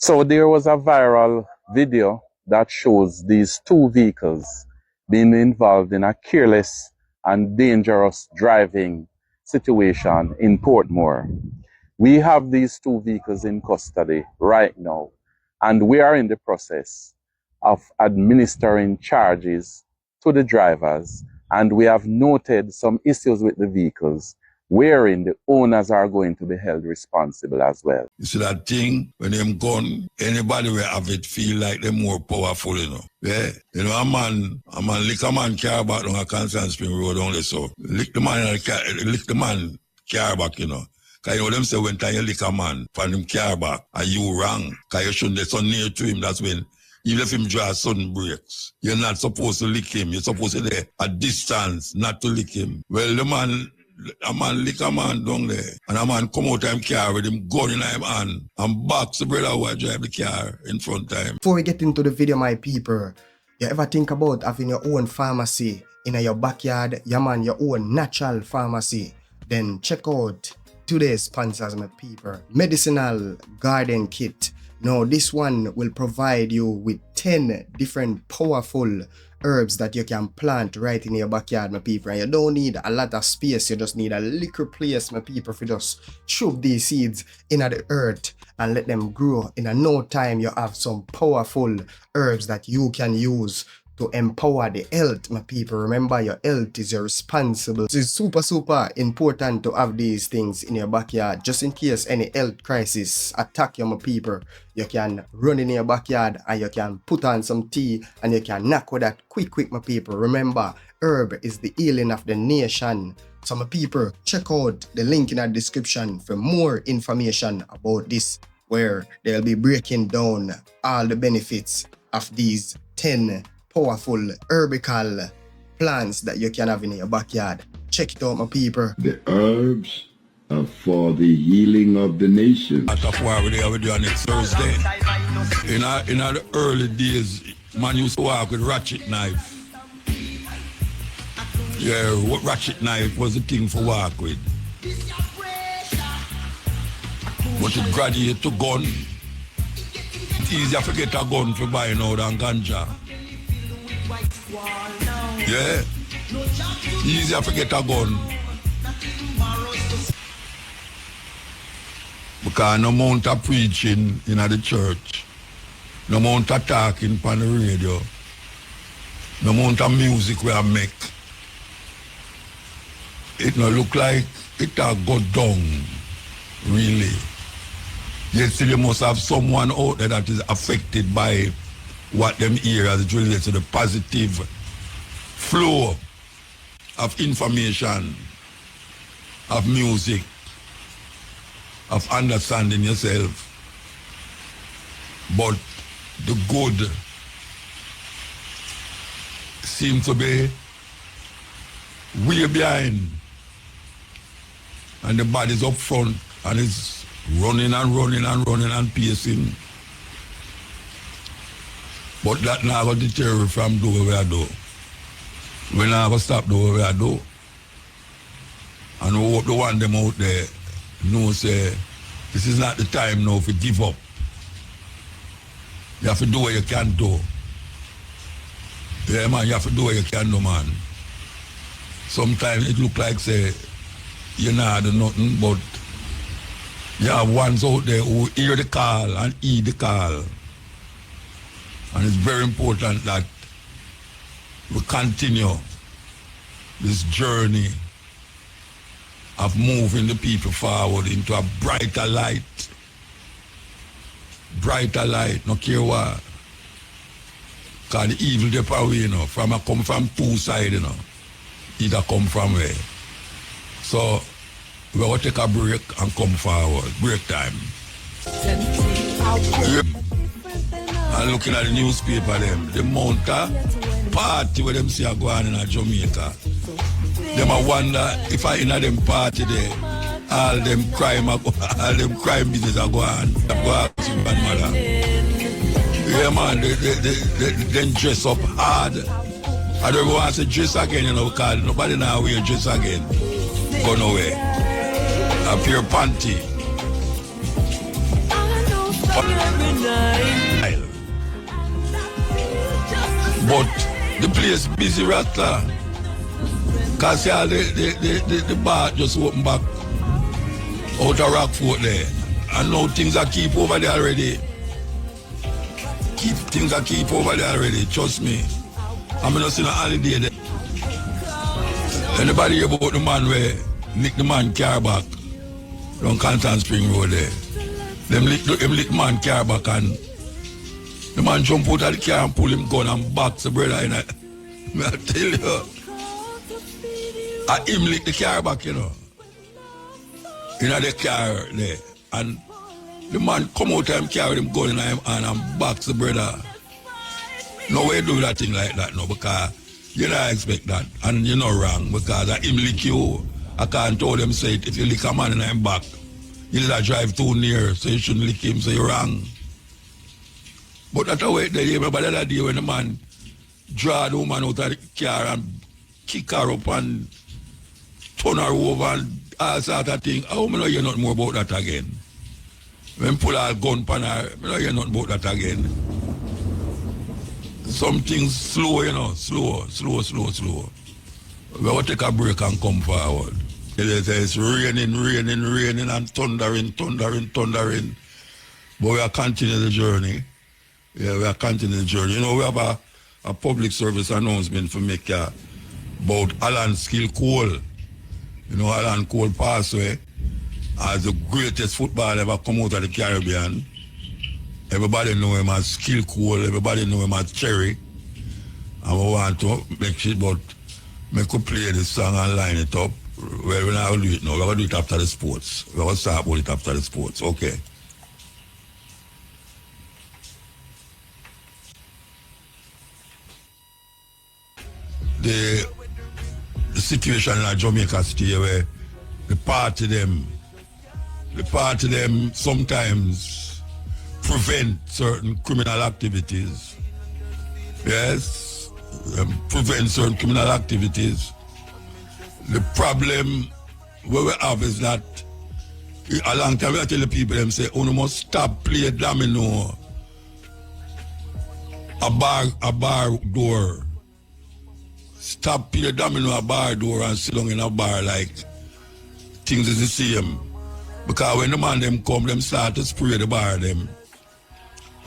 So there was a viral video that shows these two vehicles being involved in a careless and dangerous driving situation in Portmore. We have these two vehicles in custody right now, and we are in the process of administering charges to the drivers, and we have noted some issues with the vehicles wherein the owners are going to be held responsible as well. You see that thing, when them gone, anybody will have it feel like they're more powerful, you know. Yeah? You know, a man, lick a man car back on a Constant Spring Road only, so lick the man car back, you know. Cause you know them say when time you lick a man from him car back, and you wrong, cause you shouldn't be so near to him, that's when you let him draw sudden brakes. You're not supposed to lick him, you're supposed to be at distance, not to lick him. Well, a man lick a man down there, and a man come out of him car with him gun in him hand, and box the brother who drive the car in front of him. Before we get into the video, my people, you ever think about having your own pharmacy in your backyard? Yeah, man, your own natural pharmacy. Then check out today's sponsors, my people. Medicinal Garden Kit. Now, this one will provide you with 10 different powerful herbs that you can plant right in your backyard, my people. And you don't need a lot of space, you just need a little place, my people, for just shove these seeds in the earth and let them grow. In no time, you have some powerful herbs that you can use to empower the health, my people. Remember, your health is your responsible. It's super important to have these things in your backyard, just in case any health crisis attack you, my people. You can run in your backyard and you can put on some tea and you can knock with that quick, my people. Remember, herb is the healing of the nation. So, my people, check out the link in the description for more information about this, where they'll be breaking down all the benefits of these 10 powerful herbical plants that you can have in your backyard. Check it out, my people. The herbs are for the healing of the nation. That's why we do on next Thursday. In the early days, man used to walk with ratchet knife. Yeah, what ratchet knife was the thing for walk with. But it graduated to gun. It's easier to get a gun to buy now than ganja. Yeah, easier to get a gun. Because no amount of preaching in the church, no amount of talking on the radio, no amount of music we make, it no look like it will go down, really. Yet still you must have someone out there that is affected by what them hear as it relates to the positive flow of information, of music, of understanding yourself. But the good seems to be way behind, and the body's up front and it's running and pacing. But that never deter me from doing what I do. We never stop doing what I do. And we hope the one them out there know say, this is not the time now to give up. You have to do what you can do. Yeah, man, you have to do what you can do, man. Sometimes it look like, say, you're not doing nothing, but you have ones out there who hear the call and heed the call. And it's very important that we continue this journey of moving the people forward into a brighter light. Brighter light, no care what. Because the evil they away, you know, come from two sides, you know. Either come from where. So we will take a break and come forward. Break time. And looking at the newspaper, the Mouta party where them see are going in Jamaica. Them I wonder if I in them party there, all them crime business are going. Grandmother. Yeah, man, they dress up hard. I don't want to dress again, you know, because nobody now wear dress again. Go nowhere. A pure panty. But the place busy rattler. Cause yeah, the bar just opened back out of Rockfort there. And now things are keep over there already. Things are keep over there already, trust me. I'm not seeing a holiday there. Anybody hear about the man where nick the man car back on Canton Spring Road there? Them lick the man car back and the man jump out of the car and pull him gun and box the brother in it. I tell you. And him lick the car back, you know. In the car there. And the man come out and carry him gun in him hand and box the brother. No way do that thing like that, no, because you don't expect that. And you're not wrong, because him lick you. I can't tell them, say, if you lick a man in him back, you just drive too near, so you shouldn't lick him, so you're wrong. But that's the way they remember that day when the man draw the woman out of the car and kick her up and turn her over and all sort of thing. How am I not hear nothing more about that again? When pull a gun pan her, I don't hear nothing about that again. Some things slow, you know, slow. We will take a break and come forward. It's raining and thundering. But we are continuing the journey. Yeah, we are continuing the journey. You know, we have a public service announcement for make about Alan Skill Cole. You know, Alan Cole passed away as the greatest footballer ever come out of the Caribbean. Everybody know him as Skill Cole, everybody know him as Cherry. And we want to make sure, but we could play this song and line it up. Well, we're not going to do it now. We're going to do it after the sports. We're going to start about it after the sports. Okay. The situation in Jamaica State where the party them sometimes prevent certain criminal activities. Yes, prevent certain criminal activities. The problem what we have is that a long time I tell the people them say, you must stop play domino a bar door. Stop play domino a bar door and sit down in a bar like things is the same. Because when the man them come, them start to spray the bar them.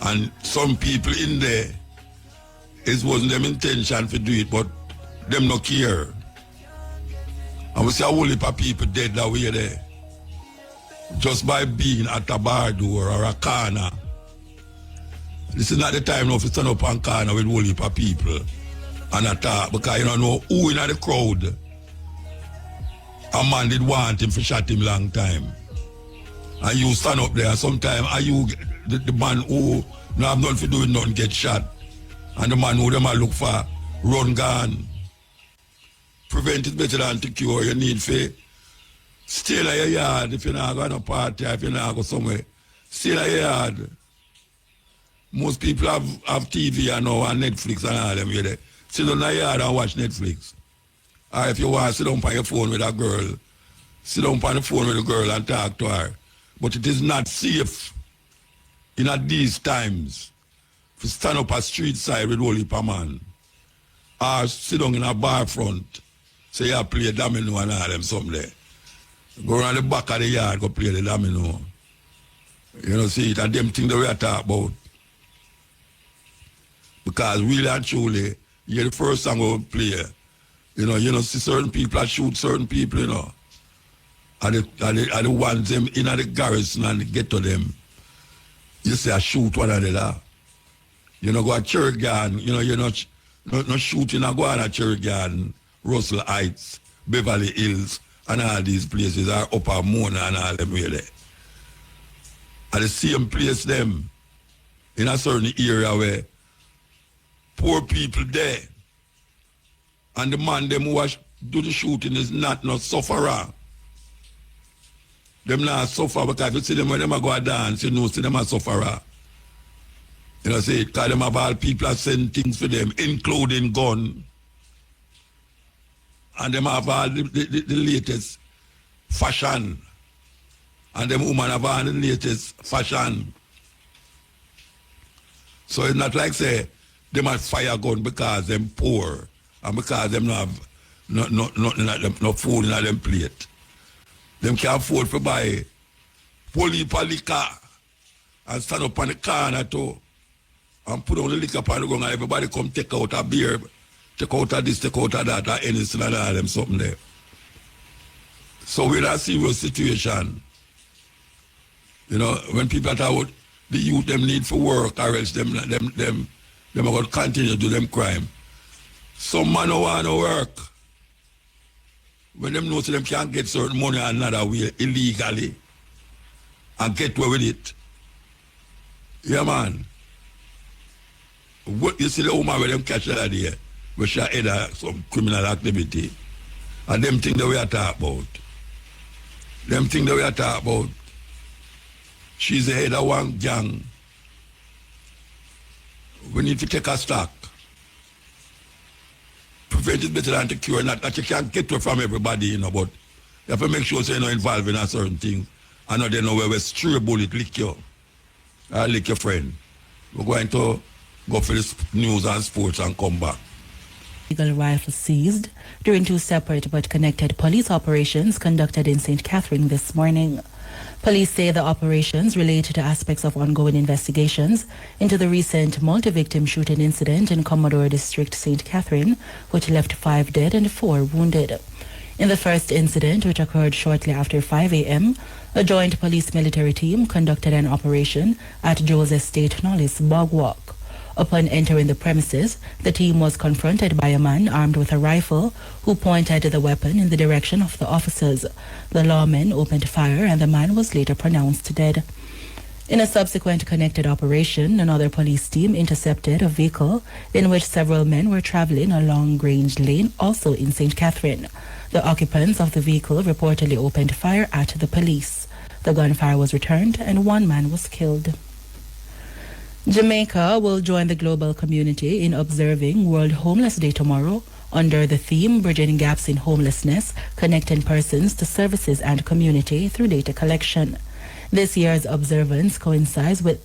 And some people in there, it wasn't them intention to do it, but them no care. And we see a whole heap of people dead that way there. Just by being at a bar door or a corner. This is not the time now to stand up on corner with a whole heap of people and attack, because you don't know who in the crowd. A man did want him for shot him long time. And you stand up there, sometimes are you the man who no have nothing to do with nothing get shot. And the man who them a look for run gun. Prevent is better than to cure. You need to stay in your yard if you're not going to party, if you're not going somewhere. Stay in your yard. Most people have TV and now and Netflix and all them. You sit down in your yard and watch Netflix. Or if you want to sit down on your phone with a girl, sit down on the phone with a girl and talk to her. But it is not safe in these times to stand up a street side with all heap of man. Or sit down in a bar front. Say you play domino and all them something there. Go around the back of the yard, go play the domino. You know, see it, and them things that we are talking about. Because really and truly, you're the first song we play. You know, see certain people that shoot certain people, you know. And the ones them in the garrison and get to them. You say I shoot one of them. You know, go to Cherry Garden, you know, you're not shooting, I go on a Cherry Garden, Russell Heights, Beverly Hills, and all these places are Upper Mona and all them way there. And the same place them in a certain area where poor people there. And the man them who do the shooting is not no sufferer. Them not suffer because if you see them when them go a dance, you know, see them a sufferer. You know, see, because them have all people that send things for them, including gun. And them have all the latest fashion. And them women have all the latest fashion. So it's not like say them have fire gun because them poor and because them not have no food in them plate. Them can afford to buy police liquor and stand up on the corner too and put on the liquor upon the ground and everybody come take out a beer, take out a this, take out a that, and anything and all them something there. So we're in a serious situation. You know, when people talk about the youth them need for work or else them are going to continue to do them crime. Some man don't want to work. When them know so them can't get certain money another way illegally and get away with it. Yeah, man. What you see the woman where them catch that idea, where she had some criminal activity, and them things that we are talking about. Them things that we are talking about. She's the head of one gang. We need to take a stock. Prevent is better than to cure, not that you can't get to from everybody, you know, but you have to make sure so you're not involved in a certain thing. I know they know where we stray bullet lick you. Or lick your friend. We're going to go for this news and sports and come back. Illegal rifle seized during two separate but connected police operations conducted in St. Catherine this morning. Police say the operations relate to aspects of ongoing investigations into the recent multi-victim shooting incident in Commodore District, St. Catherine, which left 5 dead and 4 wounded. In the first incident, which occurred shortly after 5 a.m., a joint police-military team conducted an operation at Joe's Estate Knollis Bog Walk. Upon entering the premises, the team was confronted by a man armed with a rifle who pointed the weapon in the direction of the officers. The lawmen opened fire and the man was later pronounced dead. In a subsequent connected operation, another police team intercepted a vehicle in which several men were traveling along Grange Lane, also in St. Catherine. The occupants of the vehicle reportedly opened fire at the police. The gunfire was returned and 1 man was killed. Jamaica will join the global community in observing World Homeless Day tomorrow under the theme Bridging Gaps in Homelessness, Connecting Persons to Services and Community through Data Collection. This year's observance coincides with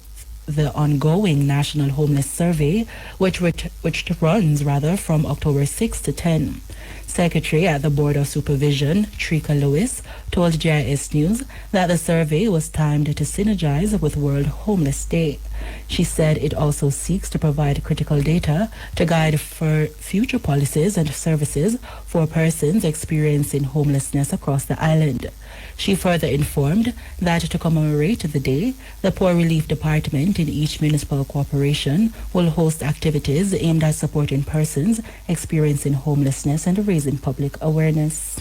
the ongoing National Homeless Survey, which runs from October 6 to 10. Secretary at the Board of Supervision, Trika Lewis, told GIS News that the survey was timed to synergize with World Homeless Day. She said it also seeks to provide critical data to guide for future policies and services for persons experiencing homelessness across the island. She further informed that to commemorate the day, the Poor Relief Department in each municipal corporation will host activities aimed at supporting persons experiencing homelessness and raising public awareness.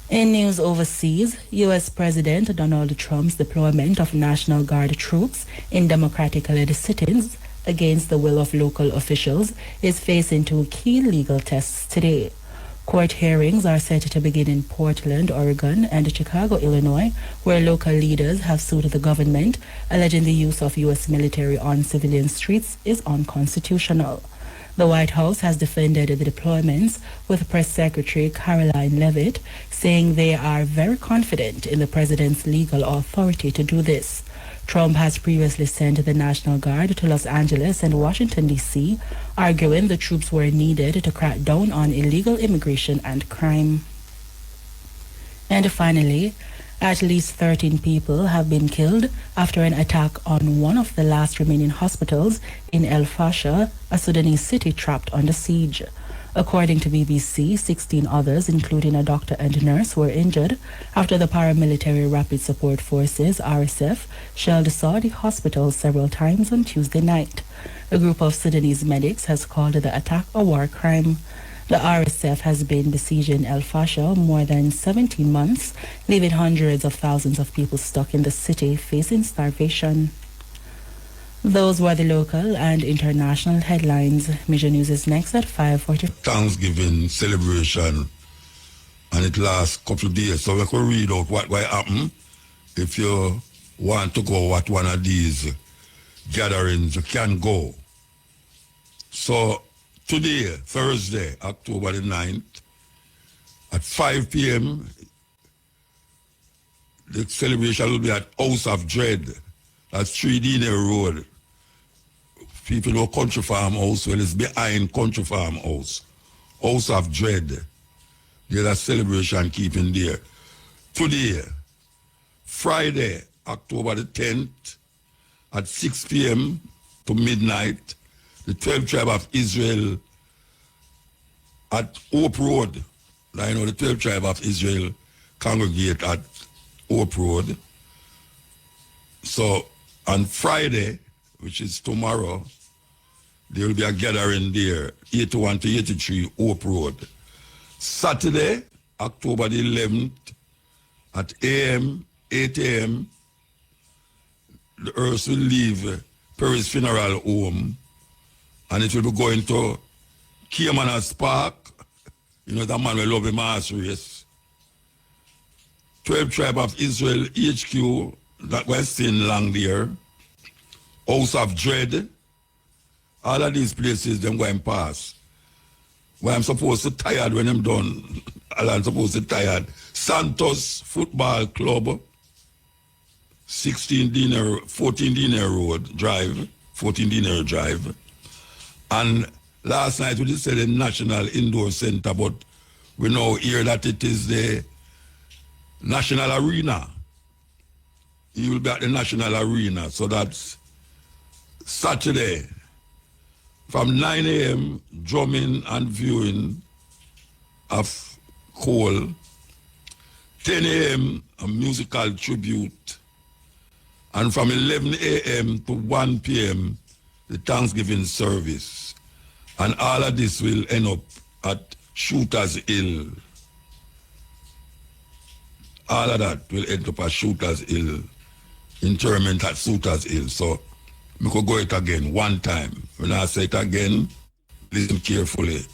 In news overseas, U.S. President Donald Trump's deployment of National Guard troops in democratically-led sit-ins against the will of local officials is facing 2 key legal tests today. Court hearings are set to begin in Portland, Oregon, and Chicago, Illinois, where local leaders have sued the government, alleging the use of U.S. military on civilian streets is unconstitutional. The White House has defended the deployments, with Press Secretary Caroline Leavitt saying they are very confident in the president's legal authority to do this. Trump has previously sent the National Guard to Los Angeles and Washington, D.C., arguing the troops were needed to crack down on illegal immigration and crime. And finally, at least 13 people have been killed after an attack on one of the last remaining hospitals in El Fasher, a Sudanese city trapped under siege. According to BBC, 16 others, including a doctor and nurse, were injured after the paramilitary Rapid Support Forces, RSF, shelled Saudi hospitals several times on Tuesday night. A group of Sudanese medics has called the attack a war crime. The RSF has been besieging El Fasher more than 17 months, leaving hundreds of thousands of people stuck in the city facing starvation. Those were the local and international headlines. Major News is next at 5:40. Thanksgiving celebration, and it lasts a couple of days. So we can read out what will happen if you want to go at one of these gatherings. You can go. So today, Thursday, October the 9th, at 5 p.m., the celebration will be at House of Dread. That's 3 Diner Road, People know Country Farmhouse, well, it's behind Country Farmhouse. House of Dread. There's a celebration keeping there. Today, Friday, October the 10th, at 6 p.m. to midnight, the 12th tribe of Israel at Hope Road. I know the 12th tribe of Israel congregate at Hope Road. So on Friday, which is tomorrow, there will be a gathering there, 81 to 83 Hope Road. Saturday, October the 11th, at 8 a.m., the earth will leave Perry's Funeral Home, and it will be going to Caymanas Park. You know, that man will love him horse race. 12 Tribe of Israel HQ, that we're seeing long there. House of Dread. All of these places, them going past. Where I'm supposed to tired when I'm done. I'm supposed to tired. Santos Football Club, 14 Dinar Road Drive, 14 Dinar Drive. And last night we just said the National Indoor Center, but we now hear that it is the National Arena. He will be at the National Arena, so that's Saturday from 9 a.m. drumming and viewing of Cole. 10 a.m. a musical tribute. And from 11 a.m. to 1 p.m. the Thanksgiving service. And all of this will end up at Shooters Hill. All of that will end up at Shooters Hill. Interment at Shooters Hill. So we could go it again one time. When I say it again, listen carefully.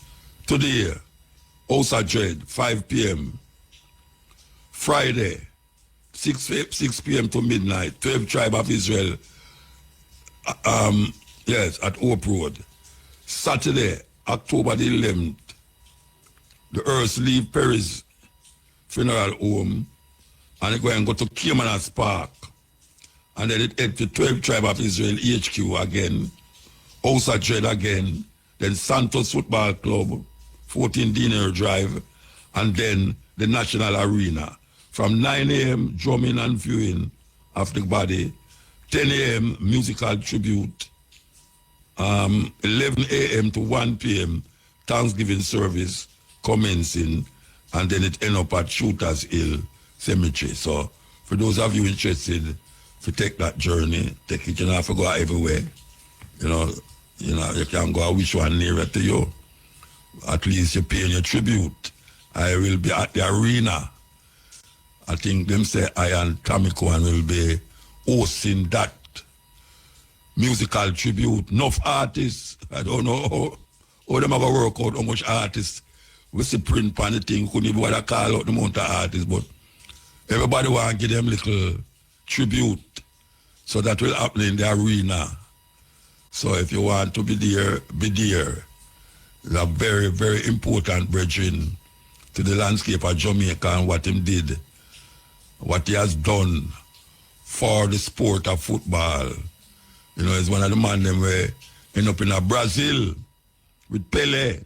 Today, House of Dread, 5 p.m. Friday, 6 p.m. to midnight, 12 Tribe of Israel, yes, at Hope Road. Saturday, October the 11th, the earth leave Perry's Funeral Home, and it go and go to Caymanas Park. And then it head to 12 Tribe of Israel HQ again, House of Dread again, then Santos Football Club, 14 Dinar Drive, and then the National Arena. From 9 a.m. drumming and viewing of the body, 10 a.m. musical tribute, 11 a.m. to 1 p.m. Thanksgiving service commencing, and then it end up at Shooters Hill Cemetery. So for those of you interested to take that journey, take it, you don't have to go everywhere. You know, you can go which one nearer to you. At least you're paying your tribute. I will be at the arena. I think them say I and Tommy Cohen will be hosting that musical tribute. Enough artists, I don't know how them have a work out, how much artists we see print on the thing, couldn't even want to call out the amount of artists, but everybody want to give them little tribute. So that will happen in the arena. So if you want to be there, be there. It's a very, very important brethren to the landscape of Jamaica and what him did. What he has done for the sport of football. You know, he's one of the men them where end up in Brazil with Pele.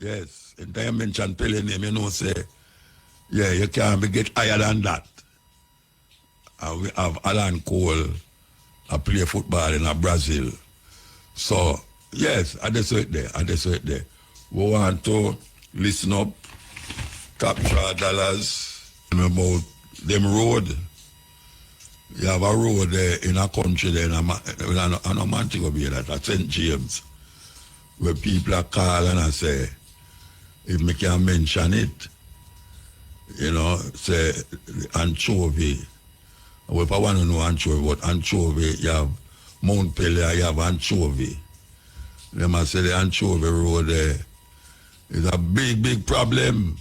Yes, and I mentioned Pele name, you know, say, yeah, you can't be get higher than that. And we have Alan Cole play football in Brazil. So, yes, I just saw it there. We want to listen up, capture dollars about them road. You have a road there in a country there in a Montego Bay, that at St. James, where people are calling and say, if me can mention it, you know, say anchovy. Well, if I want to know anchovy, what anchovy, you have Mount Pele, you have anchovy. They must say the anchovy road there is a big, big problem.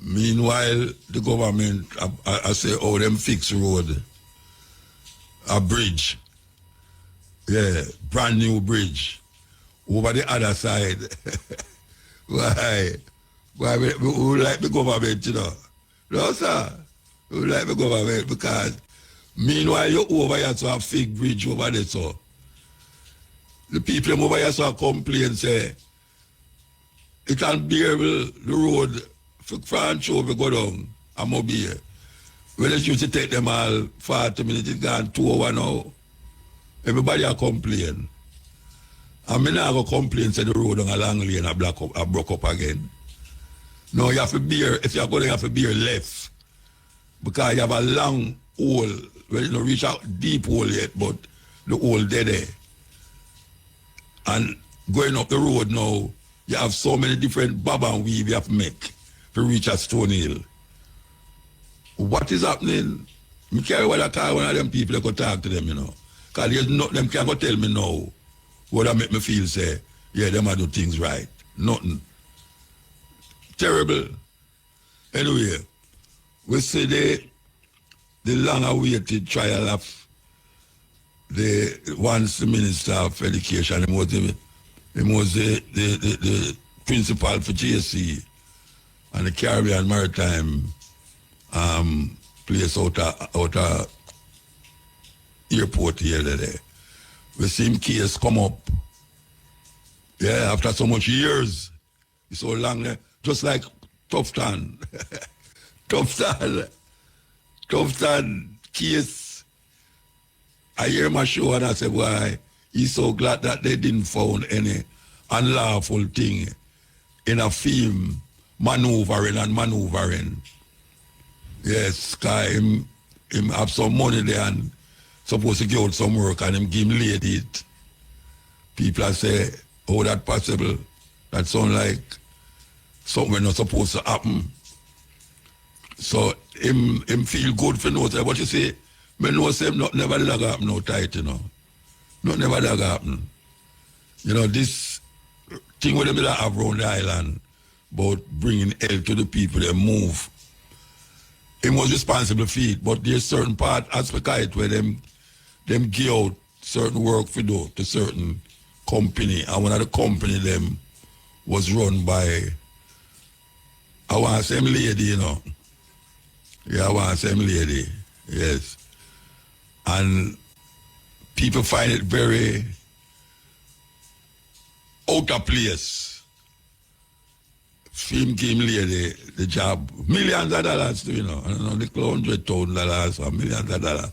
Meanwhile, the government, I say, oh, them fix road, a bridge, yeah, brand new bridge, over the other side. Why we like the government, you know? No, sir, we like the government because meanwhile, you over here to a fake bridge over there, so. The people over here saw complain, say, it's unbearable, the road, for France over go down, and Mobile. When they used to take them all 40 minutes, it's gone 2 hours now. Everybody are complain. And me not go complain, say the road on a long lane, I broke up again. No, you have to bear, if you're going to have to bear left. Because you have a long hole, well, you don't reach out deep hole yet, but the hole dead there. And going up the road now, you have so many different bob and weave you have to make to reach a Stone Hill. What is happening? Me carry what I call one of them people that go talk to them, you know. Because there's not, them can't go tell me now what that make me feel, say, yeah, them I do things right. Nothing. Terrible. Anyway, we see the long-awaited trial of the once the Minister of Education, he was the principal for JC and the Caribbean Maritime place out of airport here today. We see him case come up. Yeah, after so much years. It's so long there. Just like Tufton. Tufton case. I hear my show and I say, why, he's so glad that they didn't find any unlawful thing in a film, maneuvering. Yes, because him have some money there and supposed to get out some work and him give him lady it. People are say, how that possible? That sound like something not supposed to happen. So him feel good for no time. But you see, me know say not never did that happen no tight, you know. Not never did that happen. You know, this thing with them that have around the island about bringing help to the people, they move. Him was responsible for it, but there's certain part aspect of it where them give out certain work for do to certain company, and one of the company them was run by, I want to say lady, you know. Yeah, I want to say lady, yes. And people find it very out of place. Film game lady, the job, millions of dollars too, you know. I don't know, the $100,000 or millions of dollars.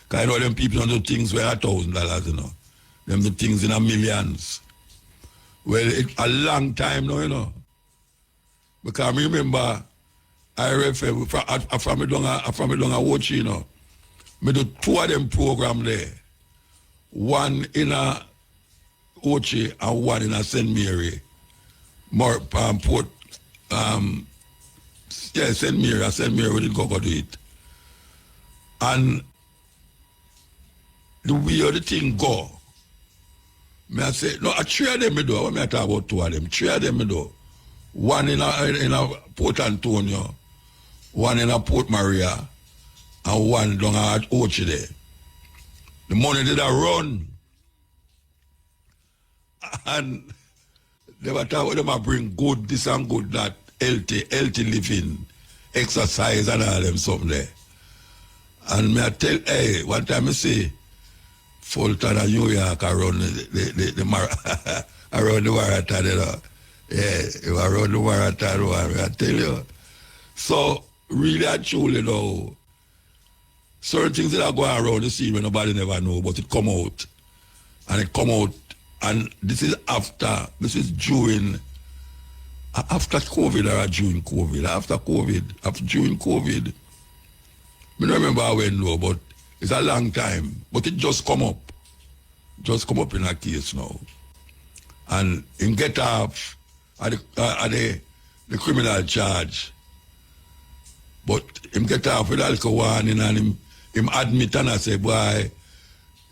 Because I know them people don't do things where $1,000, you know. Them do things in a millions. Well, it's a long time now, you know. Because I remember, I refer from me down a watch, you know. Me do 2 of them program there. One in a Ochi and one in a St. Mary. Port, yeah, St. Mary, we didn't go do it. And the way the thing go, me I say, no, 3 of them me do. What me I talk about 2 of them? 3 of them me do. One in a Port Antonio, one in a Port Maria, and one down at Ochi there. The money did I run. And they were talking them I bring good this and good that, healthy living, exercise and all them something there. And me I tell, hey, one time I say, Fulton and New York around around the marathon, you know. Yeah, around the marathon one, I tell you. So, really and truly, you know, certain things that are going around the scene when nobody never know, but it come out. And it come out, and this is during, after COVID or during COVID, during COVID. I don't remember when though, but it's a long time. But it just come up. Just come up in a case now. And him get off at the criminal charge. But him get off with alcohol and him admit and I say, boy,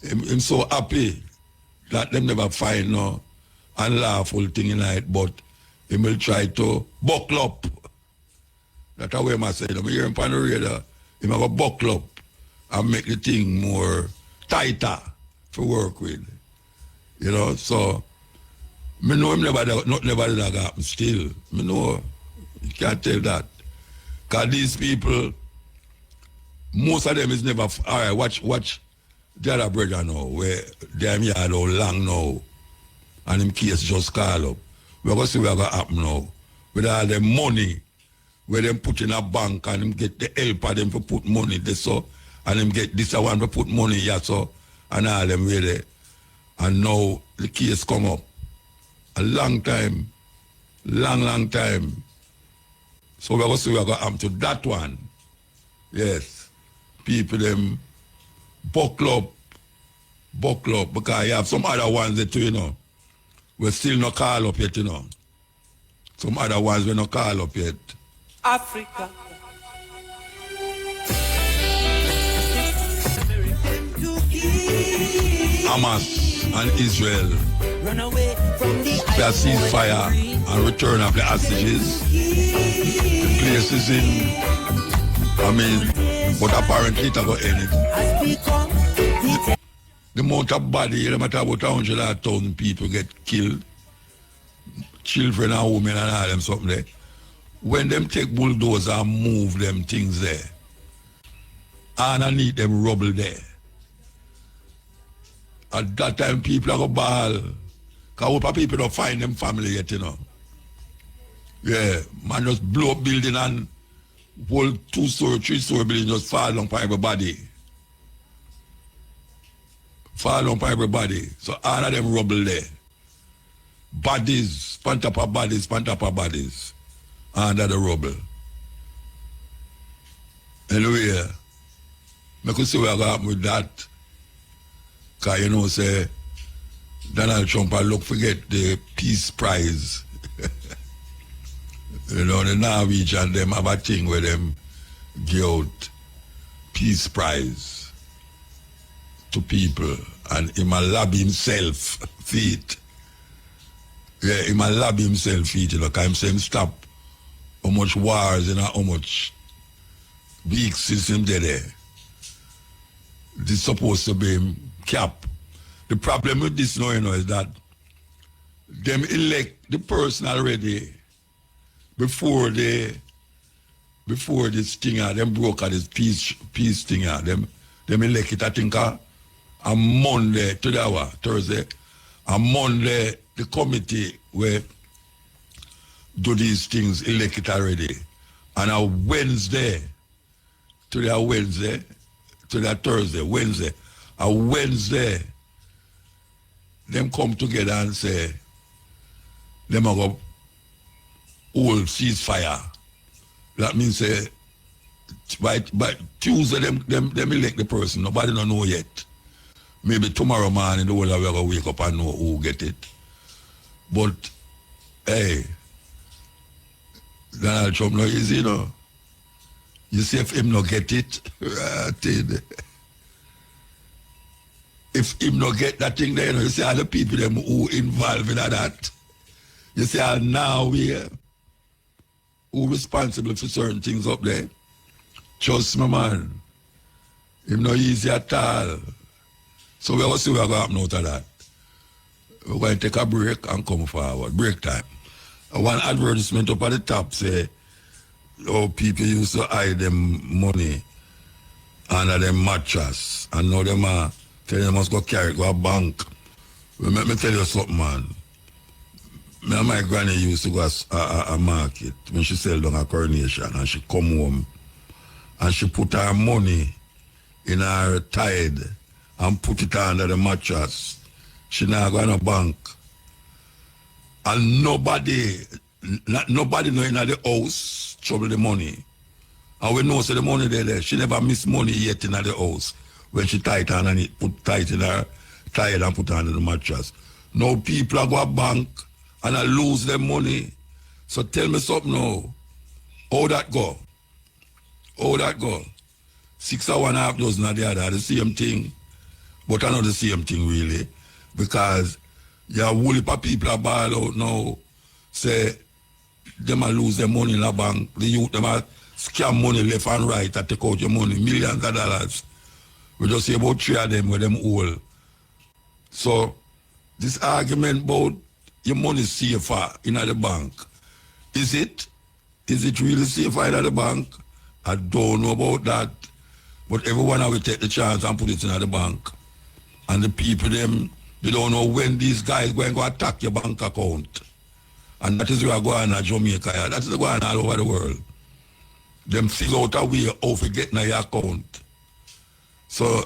him so happy that them never find no unlawful thing in it, but him will try to buckle up. That's how I say. I hear him on the radar, him have a buckle up and make the thing more tighter to work with. You know, so me know him never did that happen still. Me know, you can't tell that. Because these people, most of them is never, all right, watch the other brother now, where them yard how long now, and him case just call up. We're going to see what's going to happen now. With all the money where them put in a bank and him get the help of them to put money there so, and him get this one to put money here so, and all them way there. And now the case come up. A long time. Long time. So we're going to see what's going to happen to that one. Yes. People them buckle up, because you have some other ones that, you know, we still not call up yet, you know. Some other ones we not call up yet. Africa. Hamas and Israel, Run away from the their ceasefire and return of the hostages. The place is in, but apparently it will end it. The amount of body, no matter about 100,000 people get killed, children and women and all them something there. When them take bulldozer and move them things there, and I need them rubble there. At that time, people are going to ball. Because people don't find them family yet, you know. Yeah, man just blow up building and whole 2-story, 3-story building just fall down for everybody. Fall down for everybody. So all of them rubble there. Bodies, pan top of bodies, under the rubble. Anyway, I could see what happened with that. Because, you know, say, Donald Trump will look forget the Peace Prize. You know, the Norwegian, them have a thing where them give out Peace Prize to people. And he might lobby himself feet. Yeah, he might lobby himself feet, you know, because I'm saying stop how much wars and how much weeks since him there. This is supposed to be him cap. The problem with this now, you know, is that them elect the person already before this thing, them broke at this peace thing, them elect it, I think, a Monday to the hour, Thursday. A Monday, the committee where do these things elect it already. And a Wednesday to the Thursday, Wednesday. A Wednesday, them come together and say, them are going to hold ceasefire. That means by Tuesday, them elect the person. Nobody don't know yet. Maybe tomorrow morning, the whole of us going to wake up and know who get it. But, hey, Donald Trump no easy, you know. You see if him not get it, if him not get that thing there, you know, you see all the people them who involved in that. You see how now we who responsible for certain things up there. Trust me, man. Him not easy at all. So we're going to see what's going to happen out of that. We're going to take a break and come forward. Break time. One advertisement up at the top say, oh, people used to hide them money under them mattress. And now them are tell them must go carry it to a bank. Well, let me tell you something, man. Me and my granny used to go a market when she sell down a Coronation, and she come home and she put her money in her tide and put it under the mattress. She now go in a bank. And nobody know in the house trouble the money. And we know so the money there. She never miss money yet in the house. When she tight and it put tight in her tide and put under the mattress. Now people are go a bank and I lose their money. So tell me something now. How that go? How that go? 6 or 1/2 dozen of the other, the same thing. But I know the same thing really. Because a whole heap of people are ball out now. Say, them a lose their money in the bank. The youth, them a scam money left and right and take out your money, millions of dollars. We just see about 3 of them with them all. So, this argument about your money safer in the bank, is it? Is it really safer in the bank? I don't know about that. But everyone will take the chance and put it in the bank. And the people them You don't know when these guys going to attack your bank account. And that is where I go on at Jamaica. That is going on all over the world. Them figure out a way how to get in your account. So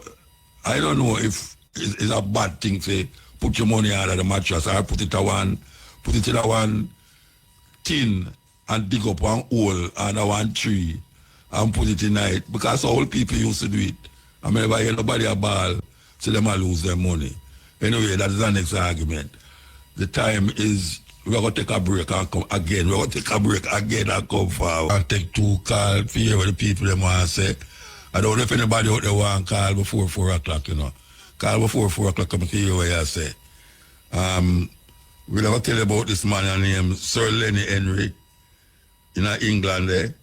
I don't know if it's a bad thing to put your money under the mattress or put it in a one tin and dig up one hole under one tree and put it in it. Because all people used to do it. I mean, if I hear nobody a ball, so them will lose their money. Anyway, that is the next argument. The time is, we're going to take a break and come again. We're going to take a break again and come forward. And take 2 calls for hear what the people them want to say. I don't know if anybody out there want to call before 4 o'clock, you know. Call before 4 o'clock, come to hear what you say. We're going to tell you about this man named Sir Lenny Henry in England there.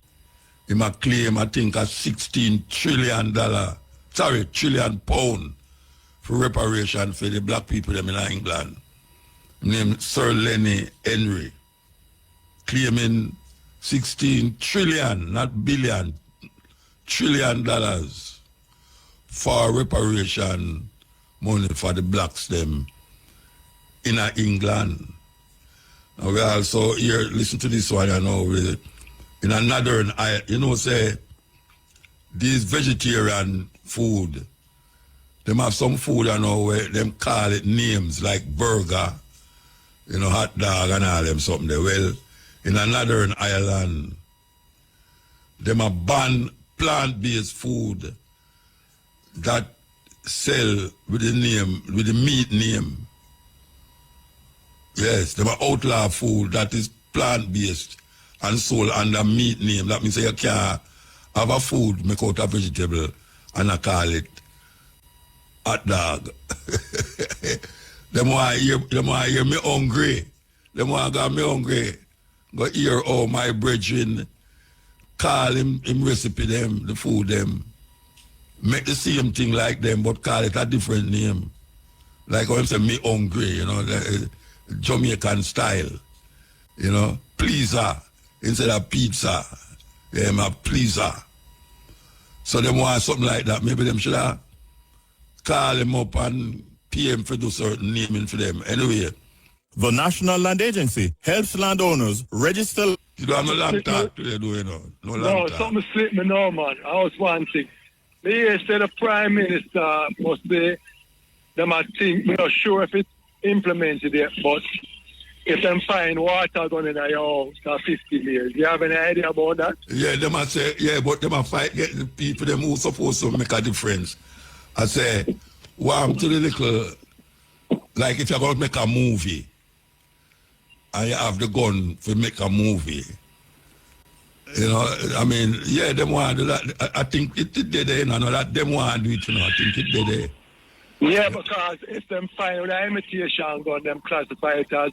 He might claim, I think, $16 trillion, trillion pound for reparation for the black people them in England. Named Sir Lenny Henry, claiming 16 trillion, not billion, $trillion for reparation money for the blacks them in England. And we also here, listen to this one, you know, in another, you know, say, these vegetarian food, them have some food, you know, where them call it names like burger, you know, hot dog and all them something there. Well, in another island, them a ban plant-based food that sell with the name, with the meat name. Yes, them a outlaw food that is plant-based and sold under meat name. That means you can't have a food make out of vegetable and I call it hot dog. Them want to hear me hungry. Them want to get me hungry. Go hear how my brethren call him recipe them, the food them. Make the same thing like them, but call it a different name. Like when I say me hungry, you know, the Jamaican style. You know, pleaser instead of pizza. Yeah, my pleaser. So them want something like that. Maybe them should have call him up and pay him for do certain naming for them. Anyway. The National Land Agency helps landowners register. You don't have no long talk today, do you know? No, something slipped me now, man. I was one thing. Me said the Prime Minister must be, them I think, we're not sure if it's implemented yet, but if them find water going in your house for 50 years, you have any idea about that? Yeah, them I say, yeah, but them I fight get the people them who supposed to make a difference. I say, warm to the little, like if you're going to make a movie, and you have the gun to make a movie. You know, I mean, yeah, them want to do that. I think it did there, you know, that them want to do it, you know, I think it did there. Yeah, because if them find with an imitation gun, them classify it as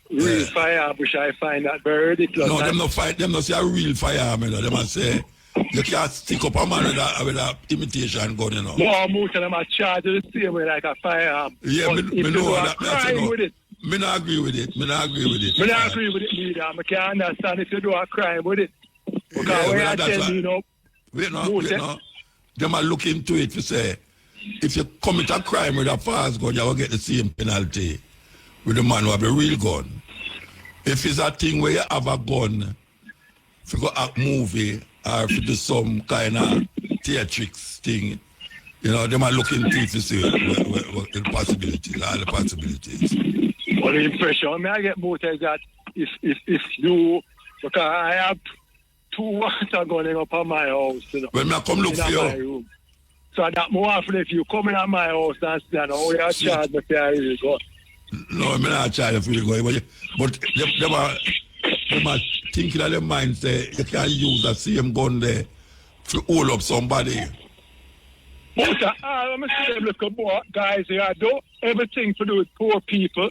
real firearm, which I find that very ridiculous. No, them not say a real firearm, you know, them must say, you can't stick up a man with a imitation gun, you know. No, most of them are charged the same way like a firearm. Yeah, but me know that. Crime with it. Me not agree with it. Me not agree with it. Me not agree with it neither. I can't understand if you do a crime with it. Because yeah, when I tell you, know, wait no. Them are looking into it to say, if you commit a crime with a fast gun, you will get the same penalty with the man who have a real gun. If it's a thing where you have a gun, if you go act movie or if you do some kind of theatrics thing, you know, them are looking into it to see what the possibilities, all the possibilities. Well, the impression I get more is that if you, because I have 2 water going up on my house, you know. When I come look for you. So that more often if you come in at my house and stand, oh, you're charged me for really go. No, I'm not charged for really go. But them are thinking of their mind say you can't use that same gun there to hold up somebody. But I'm saying, look, guys, here, I do everything to do with poor people.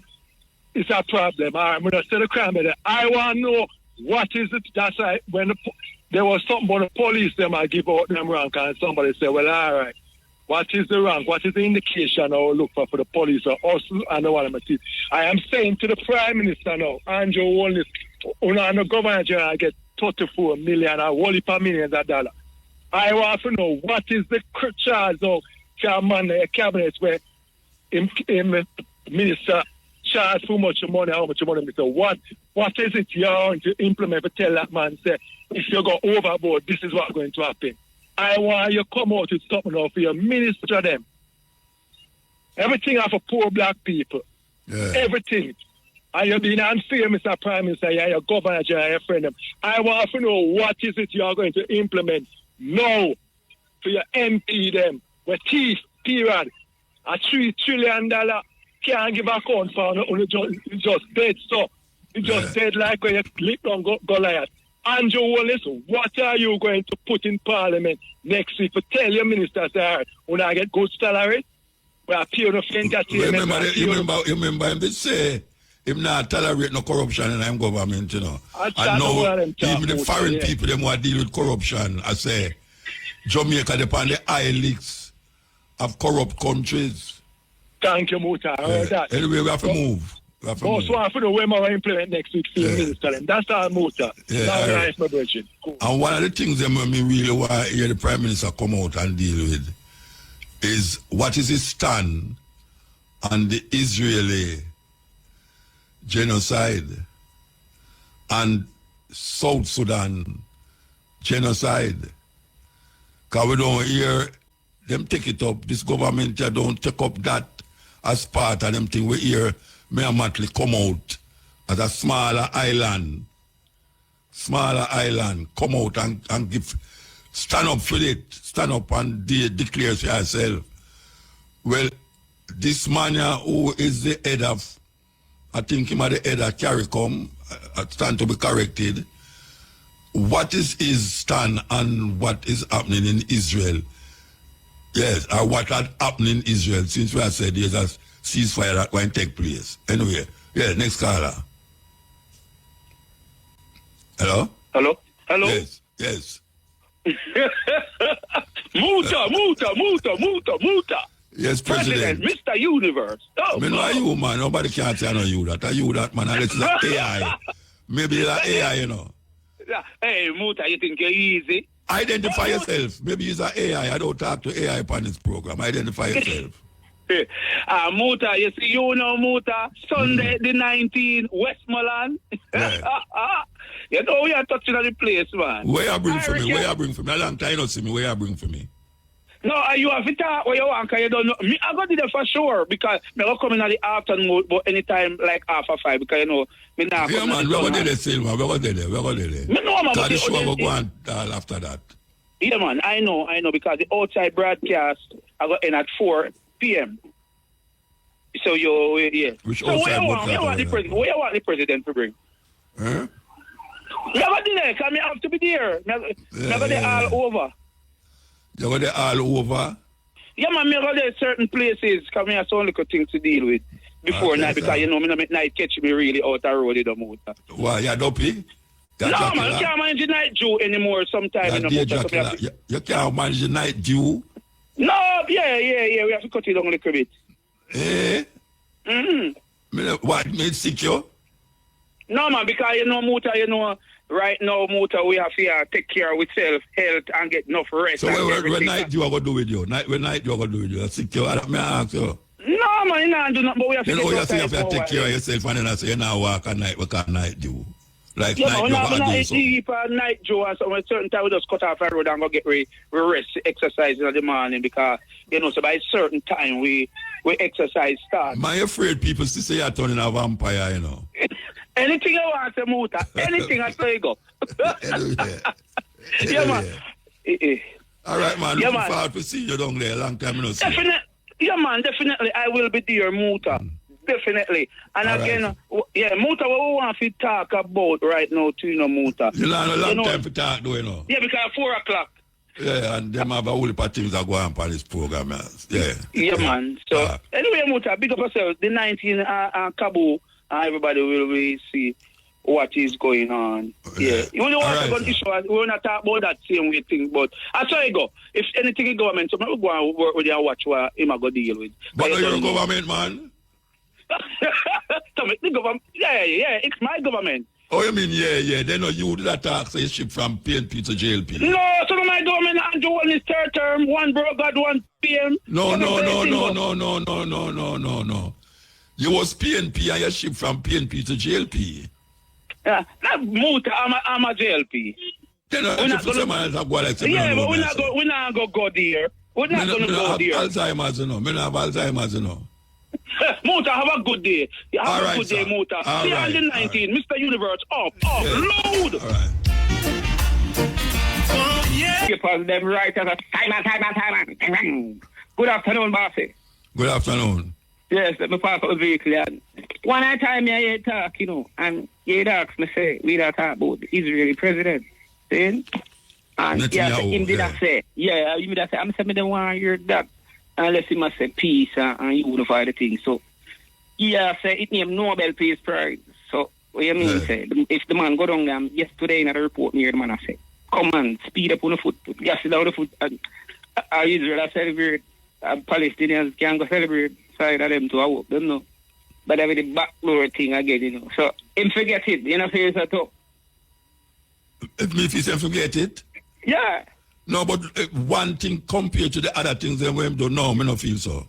It's a problem. I'm going to say the crime there. I want to know what is it. That's like when there was something about the police, them I give out them rank and somebody say, well, all right, what is the rank? What is the indication I will look for the police or us and the one I'm see. I am saying to the Prime Minister now, Andrew Holness, on the Governor General get 34 million or whole heap of millions of dollars. I want to know what is the charge of chairman cabinet where him minister charge too much money, how much money, Mr. What is it you're going to implement to tell that man, say, if you go overboard, this is what's going to happen. I want you to come out with something now for your minister them. Everything are for poor black people. Yeah. Everything. And you're being unfair, Mr. Prime Minister, you're your governor, you're your friend. I want to know what is it you're going to implement now for your MP them. With thief, period. A $3 trillion can't give account for it's just dead stuff. It's just dead like when you click on Goliath. Andrew Wallace, what are you going to put in Parliament next week to tell your ministers that when I get good salary? We are pure enough entertainment. You remember him say him not tolerate no corruption in him government, you know. And now even the foreign people them want to deal with corruption. I say Jamaica depend the high leaks of corrupt countries. Thank you, Muta. I heard that. Anyway, we have to move. So I know where we implement next week for your minister. That's our Muta. That's nice, my brother. Cool. And one of the things that me really want to hear the Prime Minister come out and deal with is what is his stand on the Israeli genocide and South Sudan genocide. Because we don't hear them take it up. This government don't take up that as part of them thing. We hear Myanmar come out as a smaller island, come out and give, stand up for it, stand up and declare for yourself. Well, this man who is the head of, I think him at the head of CARICOM, stand to be corrected. What is his stand on what is happening in Israel? Yes, or what had happened in Israel since we have said there's a ceasefire that won't take place. Anyway, yeah, next caller. Hello? Hello? Yes. Muta. Yes, President. Mr. Universe. I mean, why you, man? Nobody can say I know you that. I you that, man. Unless it's an AI. Maybe it's an AI, you know. Hey, Muta, you think you're easy? Identify yourself. Maybe it's an AI. I don't talk to AI upon this program. Identify yourself. Muta, you see, you know Muta, Sunday the 19th, Westmoreland. Yeah. You know we are touching on the place, man. Where you bring for me? A long time you don't see me. Where you bring for me? No, you have to talk where you want, because you don't know. Me, I got there for sure, because me will come in at the afternoon, but anytime like after 5, because you know, me not. Yeah, man, we're going to there, man. We're going to there. Me know, man. Because the show will go on after that. Yeah, man, I know, because the outside broadcast I got in at 4 p.m. So yeah. Which so where you want the president to bring? Huh? Me have a delay, because me have to be there. Me have there all over. You go there all over? Yeah, man, me go there certain places, because me have so little things to deal with before night, because you know, me not make night catch me really out the road in the motor. Why, you're dopey? No, man, you can't manage the night dew anymore sometime in the motor. So you can't manage the night dew? No, yeah, we have to cut it down a little bit. Eh? What, made sick you? No, man, because you know, Muta, right now, Muta, we have to take care of ourselves, health, and get enough rest. So when night you are going to do with you? When night you are going to do with you? Sick you? May I ask you? No, man, you not do nothing, but we have to you have to take care of yourself, and then I say, you know, walk at night, we can't night do. Like yeah, night, man, we not deep night, Joe, and so at a certain time we just cut off the road and go get rest, exercise in the morning, because, you know, so by a certain time we exercise start. I'm afraid people still say you're turning a vampire, you know. Anything you want to Muta, anything I say go. Yeah, man. All right, man. Looking forward to see you down there. A long time, you know. Definitely. Yeah, man, definitely. I will be there, Muta. Definitely. And all again, right. Yeah, Muta, what we want to talk about right now, too, you know, Muta. You know, a long time to talk, though, you know. Yeah, because 4 o'clock. Yeah, and them have a whole lot of things that go on for this program, man. Yeah, man. So, anyway, Muta, big up yourself. The 19th, Kabul, everybody will see what is going on. Yeah. You don't want to go to issue, we will not talk about that same way thing, but I saw you go. If anything in government, so we'll go and work with you and watch what him go deal with. But you're a government, man. The government, yeah, it's my government. Oh, you mean, yeah. They know you that tax a ship from PNP to JLP. No, so my government Andrew on his third term, one bro got 1 PM. No. You was PNP and you shipped from PNP to JLP. Yeah, not muta. I'm a JLP. Then we're not going to go like yeah, but we're not going to go there. We're not going to go there. Alzheimer's, you know. I have Alzheimer's, you know. Muta, have a good day. Have a good day, Muta. See you on the 19th. Mr. Universe, up, load. All right. Because them right as a Simon. Good afternoon, bossy. Good afternoon. Yes, let me park out the vehicle. And one time I hear talk, you know, and you ask me say, we don't talk about the Israeli president. See? And yeah, him did that say, yeah, you did that say, I'm saying I don't want to hear that unless he must say peace and unify the thing. So, yeah, say it named Nobel Peace Prize. So, what you mean, say, if the man go down there, yesterday in the report near the man, I say, come on, speed up on the foot, yes, down the foot, and Israel celebrate, Palestinians can go celebrate side of them to hope them, no. But I mean, the backdoor thing again, you know. So, him forget it, you know, say it's a talk. If he said forget it? Yeah. No, but one thing compared to the other things that we don't know, I don't feel so.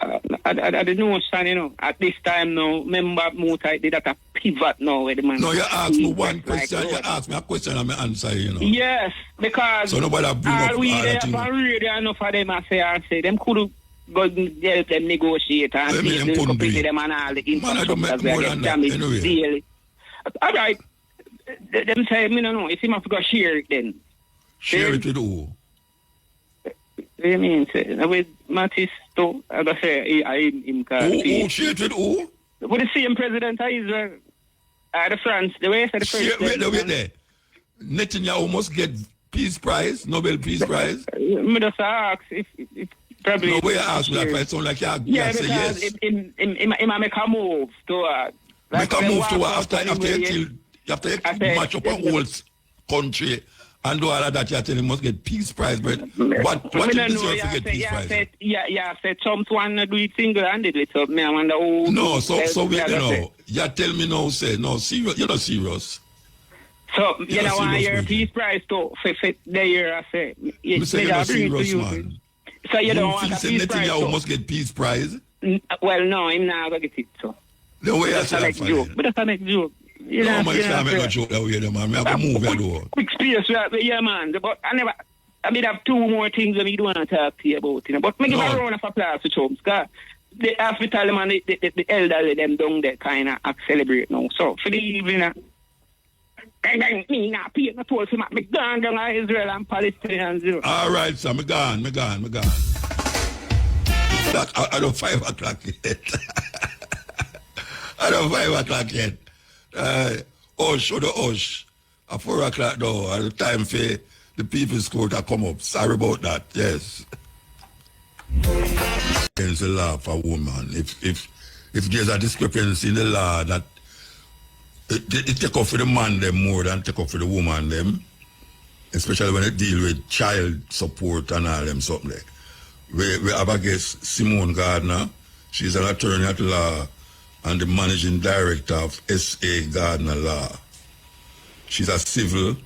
I don't know, son, you know. At this time now, remember Muta did that a pivot now where the man... No, you asked me one question, you asked me a question and I answer, you know. Yes, because... So nobody bring up we other have things. really enough of them, I say, them could go help them negotiate and see if they could pay them and all the infrastructure where they damage daily. All right. Them say, me no know, if he must go share it then. Share it with who? What do you mean, say? With Mattis, too, I go say, him can't Who share it with who? With the same president of Israel. The France, the way I said the president. Wait there. Netanyahu must get Peace Prize, Nobel Peace Prize. Me just ask if probably... No way I ask me that, it sound like you say yes. He make a move to... Make a move to after you match up a whole country and do all of that, you tell him must get Peace Prize, but what is this to get Peace Prize? Yeah, said Trump want to do it single-handedly, so me I wonder who... No, so we, you know, you tell me no, say, no, serious, you're not serious. So, you know, want your Peace Prize to fit the year, I say. You say you're not serious, man. So you don't want a Peace Prize, Netanyahu must get Peace Prize? Well, no, him not going to get it, so. The way I say that joke. But that's a next joke. You know, man, it's not make no joke that way, man. I have to move that door. Quick space, yeah, man. But I mean, have two more things that we don't want to talk to you about, you know. But make a round of applause for Trump, because the hospital, man, the elderly, them down there kind of celebrate now. So, for the evening, me not pay no toll, so I'm gone down to Israel and Palestinians. All right, so I'm gone. I don't 5 o'clock yet. I don't 5 o'clock yet. Hush. At 4 o'clock now, at the time for the People's Court to come up. Sorry about that, yes. Against the law for woman. If there's a discrepancy in the law that it take off for the man them more than take off for the woman them, especially when it deal with child support and all them something like. We have a guest, Simone Gardner. She's an attorney at law and the managing director of S.A. Gardner Law. She's a civil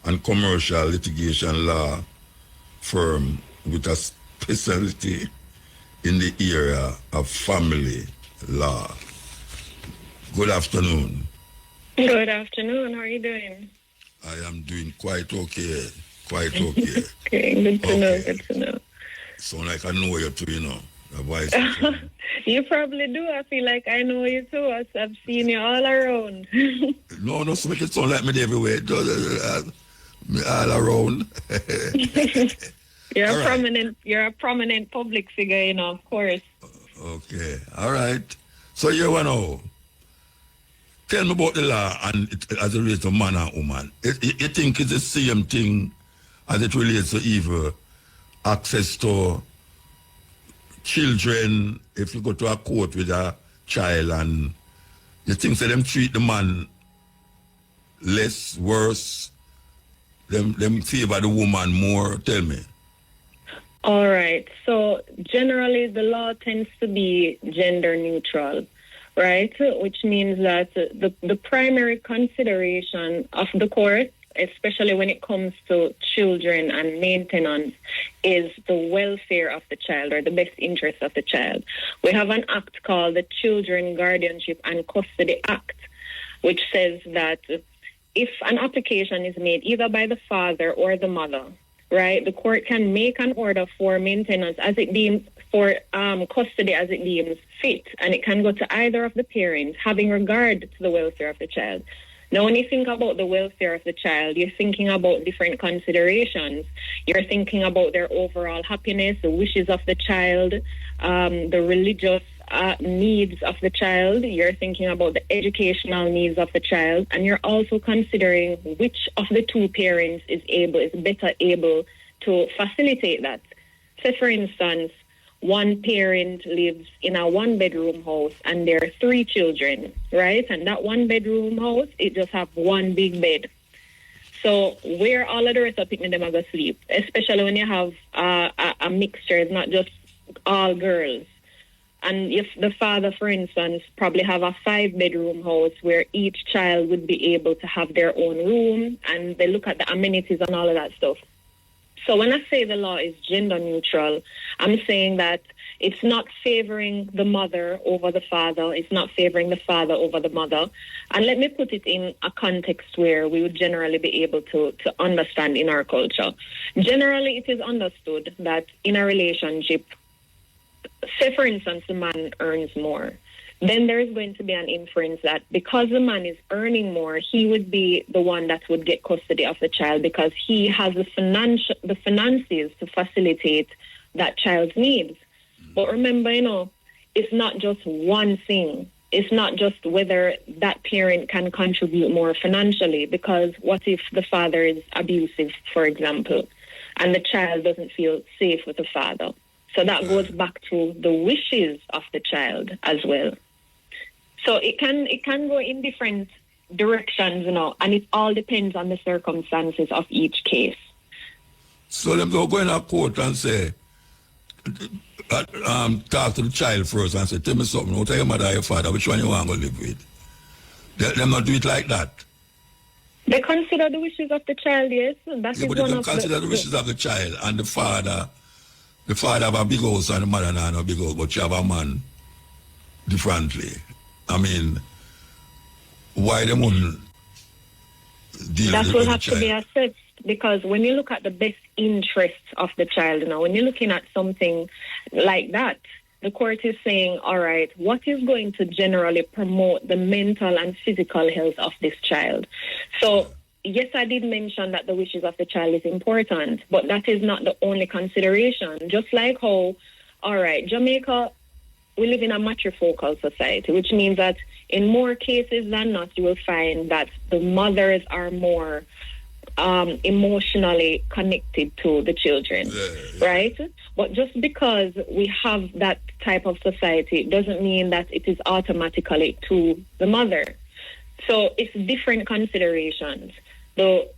and commercial litigation law firm with a specialty in the area of family law. Good afternoon. Good afternoon. How are you doing? I am doing quite okay. Okay, good to know. Sound like I know you too, you know. The voice. You probably do. I feel like I know you too. I've seen you all around. No, so make it sound like me everywhere. Me all around. You're a prominent public figure, you know, of course. Okay. All right. So you want to know. Tell me about the law and as it relates to man and woman. You think it's the same thing as it relates to even access to children, if you go to a court with a child and you think that them treat the man less, worse, them favor the woman more? Tell me. All right. So generally the law tends to be gender neutral, right? Which means that the primary consideration of the court especially when it comes to children and maintenance, is the welfare of the child or the best interest of the child. We have an act called the Children Guardianship and Custody Act, which says that if an application is made either by the father or the mother, right, the court can make an order for maintenance as it deems, for custody as it deems fit, and it can go to either of the parents, having regard to the welfare of the child. Now, when you think about the welfare of the child, you're thinking about different considerations. You're thinking about their overall happiness, the wishes of the child, the religious needs of the child. You're thinking about the educational needs of the child, and you're also considering which of the two parents is better able to facilitate that. So, for instance, one parent lives in a one-bedroom house and there are 3 children, right? And that one-bedroom house, it just have one big bed. So where all of the rest of people them are going to sleep, especially when you have a mixture, it's not just all girls. And if the father, for instance, probably have a 5-bedroom house where each child would be able to have their own room, and they look at the amenities and all of that stuff. So when I say the law is gender neutral, I'm saying that it's not favoring the mother over the father. It's not favoring the father over the mother. And let me put it in a context where we would generally be able to understand in our culture. Generally, it is understood that in a relationship, say, for instance, the man earns more. Then there is going to be an inference that because the man is earning more, he would be the one that would get custody of the child because he has the finances to facilitate that child's needs. But remember, it's not just one thing. It's not just whether that parent can contribute more financially, because what if the father is abusive, for example, and the child doesn't feel safe with the father? So that goes back to the wishes of the child as well. So it can go in different directions, and it all depends on the circumstances of each case. So them go in a court and say, talk to the child first and say, tell me something, what tell your mother or your father, which one you want to live with? Them not do it like that. They consider the wishes of the child, yes. That is but one they of consider the wishes of the child, and the father have a big house and the mother not a big house, but you have a man differently. I mean, why they wouldn't deal that with will the have child? to be assessed, because when you look at the best interests of the child, when you're looking at something like that, the court is saying, all right, what is going to generally promote the mental and physical health of this child? So, yes, I did mention that the wishes of the child is important, but that is not the only consideration. Just like how, all right, Jamaica, we live in a matrifocal society, which means that in more cases than not, you will find that the mothers are more emotionally connected to the children, right? But just because we have that type of society doesn't mean that it is automatically to the mother. So it's different considerations. The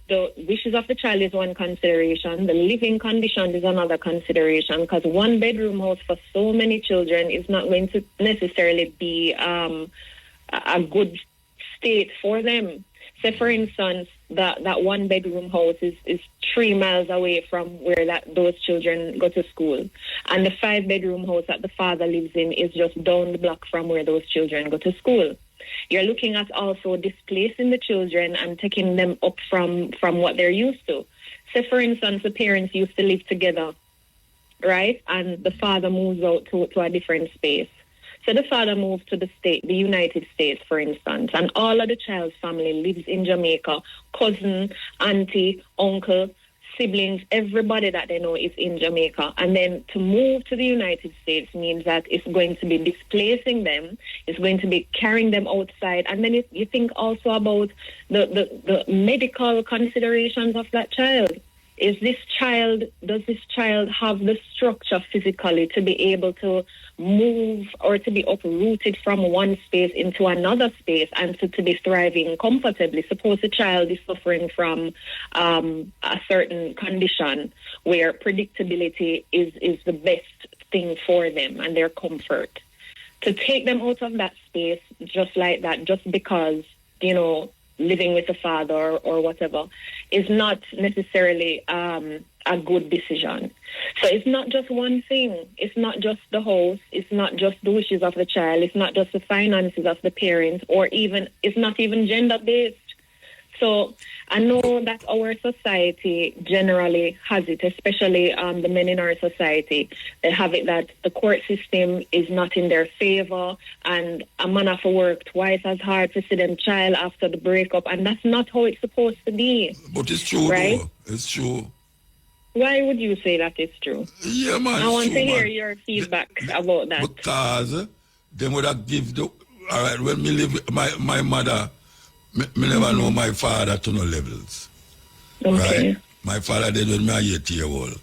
wishes of the child is one consideration. The living condition is another consideration, because one bedroom house for so many children is not going to necessarily be a good state for them. Say, for instance, that one bedroom house is 3 miles away from where those children go to school. And the 5-bedroom house that the father lives in is just down the block from where those children go to school. You're looking at also displacing the children and taking them up from what they're used to. Say, for instance, the parents used to live together, right? And the father moves out to a different space. So the father moves to the United States, for instance, and all of the child's family lives in Jamaica. Cousin, auntie, uncle, siblings, everybody that they know is in Jamaica. And then to move to the United States means that it's going to be displacing them, it's going to be carrying them outside. And then you think also about the medical considerations of that child. Does this child have the structure physically to be able to move or to be uprooted from one space into another space and to be thriving comfortably? Suppose the child is suffering from a certain condition where predictability is the best thing for them and their comfort. To take them out of that space just like that, just because, living with the father or whatever, is not necessarily a good decision. So it's not just one thing. It's not just the house. It's not just the wishes of the child. It's not just the finances of the parents, or even, it's not even gender-based. So I know that our society generally has it, especially the men in our society. They have it that the court system is not in their favor, and a man have to work twice as hard to see them child after the breakup, and that's not how it's supposed to be. But it's true, right? Though. It's true. Why would you say that it's true? Yeah, man. I want true, to hear man. your feedback about that. Because they would have give the... All right, when me live, my mother... Me never know my father to no levels. Okay. Right? My father did when me a 8-year-old.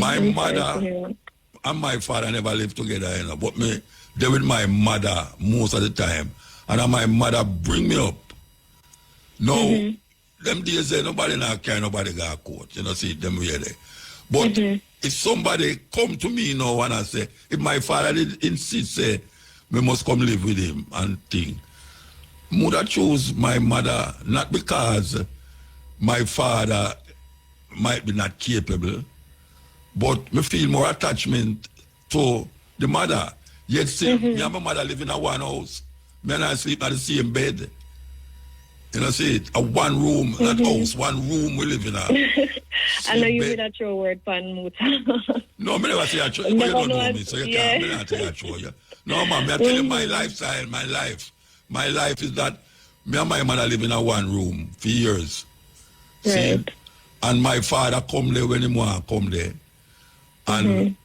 My mother and my father never lived together, you know. But me, they with my mother most of the time. And my mother bring me up. No, them days there, nobody not care, nobody got court. You know, see them really. But if somebody come to me now and I say, if my father did insist, say, me must come live with him and think. Mother chose my mother not because my father might be not capable, but me feel more attachment to the mother. Yet still, me and my mother live in a one house. Me and I sleep at the same bed. You know, see it? A one room, not house, one room we live in a. I know you did a throw word pan muta. No, me never say a throw. You don't know me, so you can't. Me not say a throw you. No, man, me I tell you my lifestyle, my life. My life is that me and my mother live in a one room for years. Right. See? And my father come there when he want to come there. And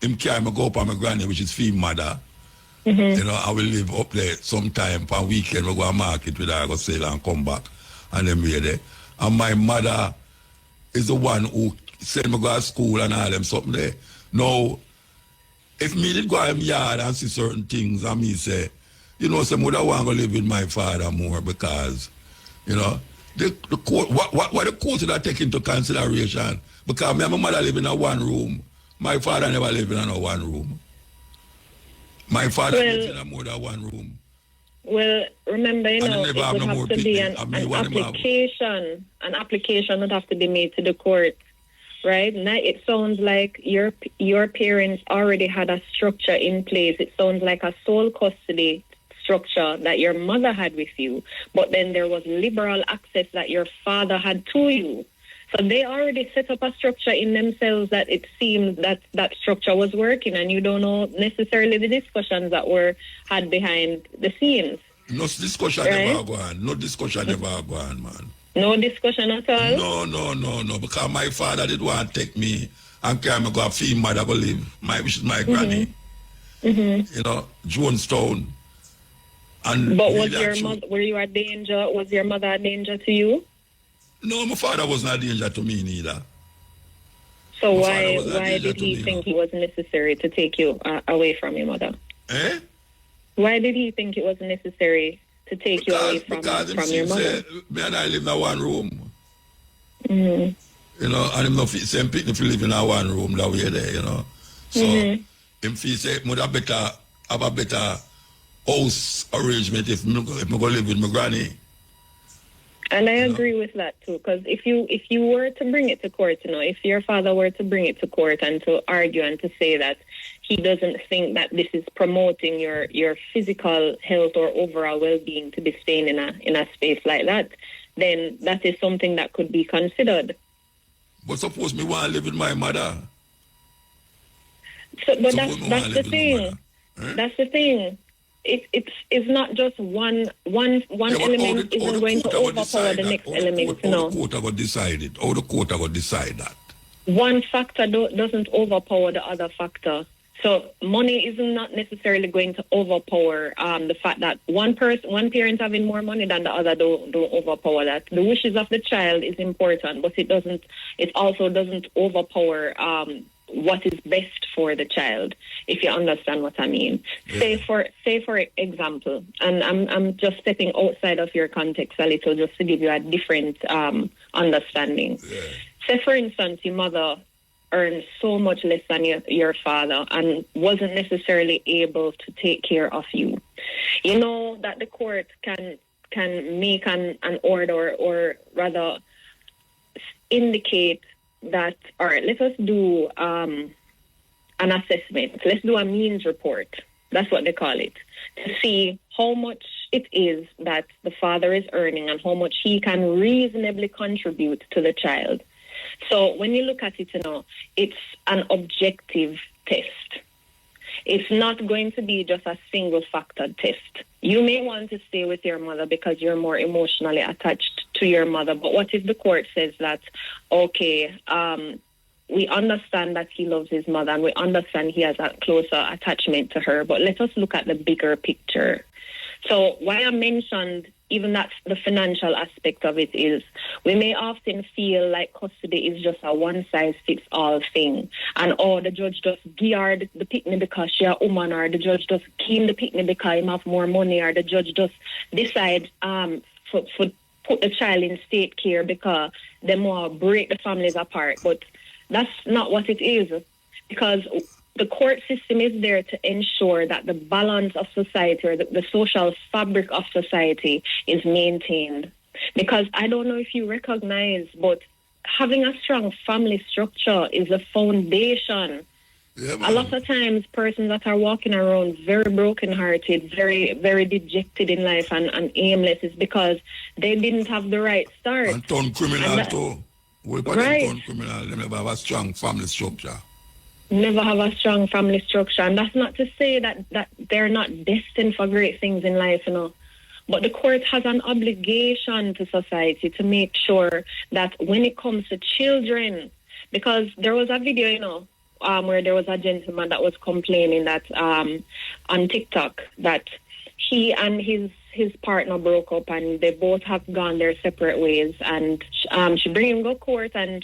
him carry me go up on my granny, which is female mother. You know, I will live up there sometime per weekend. We go to market with her, go sell and come back. And then we're there. And my mother is the one who send me go to school and all them something there. Now, if me did go in my yard and see certain things and me say, you know, some would want to live with my father more because, you know, the court, what the court should take into consideration. Because me and my mother live in a one room. My father never lived in a one room. My father lived in a more than one room. Well, remember, you know, it would have to be an application. An application would have to be made to the court, right? Now it sounds like your parents already had a structure in place. It sounds like a sole custody structure that your mother had with you, but then there was liberal access that your father had to you. So they already set up a structure in themselves that it seemed that that structure was working, and you don't know necessarily the discussions that were had behind the scenes. No discussion never go on. No discussion never go on, man. No discussion at all? No. Because my father did want to take me and carry me go a female mother go live. Which is my granny. You know, Jonestown. And but was your mother, were you a danger? Was your mother a danger to you? No, my father wasn't a danger to me neither. So why did he think it was necessary to take you away from your mother? Eh? Why did he think it was necessary to take you away from your mother? Me and I live in a one room. You know, and him no same people if you live in a one room that way there, you know. So him feel say mother better have a better house arrangement if me go live with my granny. And I agree with that too, because if you were to bring it to court, you know, if your father were to bring it to court and to argue and to say that he doesn't think that this is promoting your physical health or overall well-being to be staying in a space like that, then that is something that could be considered. But suppose me want to live with my mother. So, but that's the thing. That's the thing. It's not just one element isn't going to overpower the next element. How the court have decided? How the court have decide that? One factor doesn't overpower the other factor. So money is not necessarily going to overpower the fact that one parent having more money than the other don't overpower that. The wishes of the child is important, but it also doesn't overpower what is best for the child, if you understand what I mean. Yeah. Say for example, and I'm just stepping outside of your context a little just to give you a different understanding. Yeah. Say for instance, your mother earned so much less than your father and wasn't necessarily able to take care of you. You know that the court can can make an order or rather indicate that, all right, let us do an assessment. Let's do a means report. That's what they call it, to see how much it is that the father is earning and how much he can reasonably contribute to the child. So when you look at it, it's an objective test. It's not going to be just a single factor test. You may want to stay with your mother because you're more emotionally attached to your mother. But what if the court says that, okay, we understand that he loves his mother and we understand he has a closer attachment to her, but let us look at the bigger picture. So why I mentioned even that the financial aspect of it is we may often feel like custody is just a one-size-fits-all thing. And, the judge just give her the picnic because she's a woman, or the judge just keep the picnic because he have more money, or the judge just decide for put the child in state care because they want to break the families apart. But that's not what it is, because the court system is there to ensure that the balance of society or the social fabric of society is maintained. Because I don't know if you recognize, but having a strong family structure is a foundation. Yeah, a lot of times persons that are walking around very brokenhearted, very, very dejected in life and aimless is because they didn't have the right start. And turn criminal too. Right. Turn criminal, they never have a strong family structure. Never have a strong family structure. And that's not to say that they're not destined for great things in life, But the court has an obligation to society to make sure that when it comes to children, because there was a video, where there was a gentleman that was complaining that on TikTok that he and his partner broke up and they both have gone their separate ways, and she bring him to court and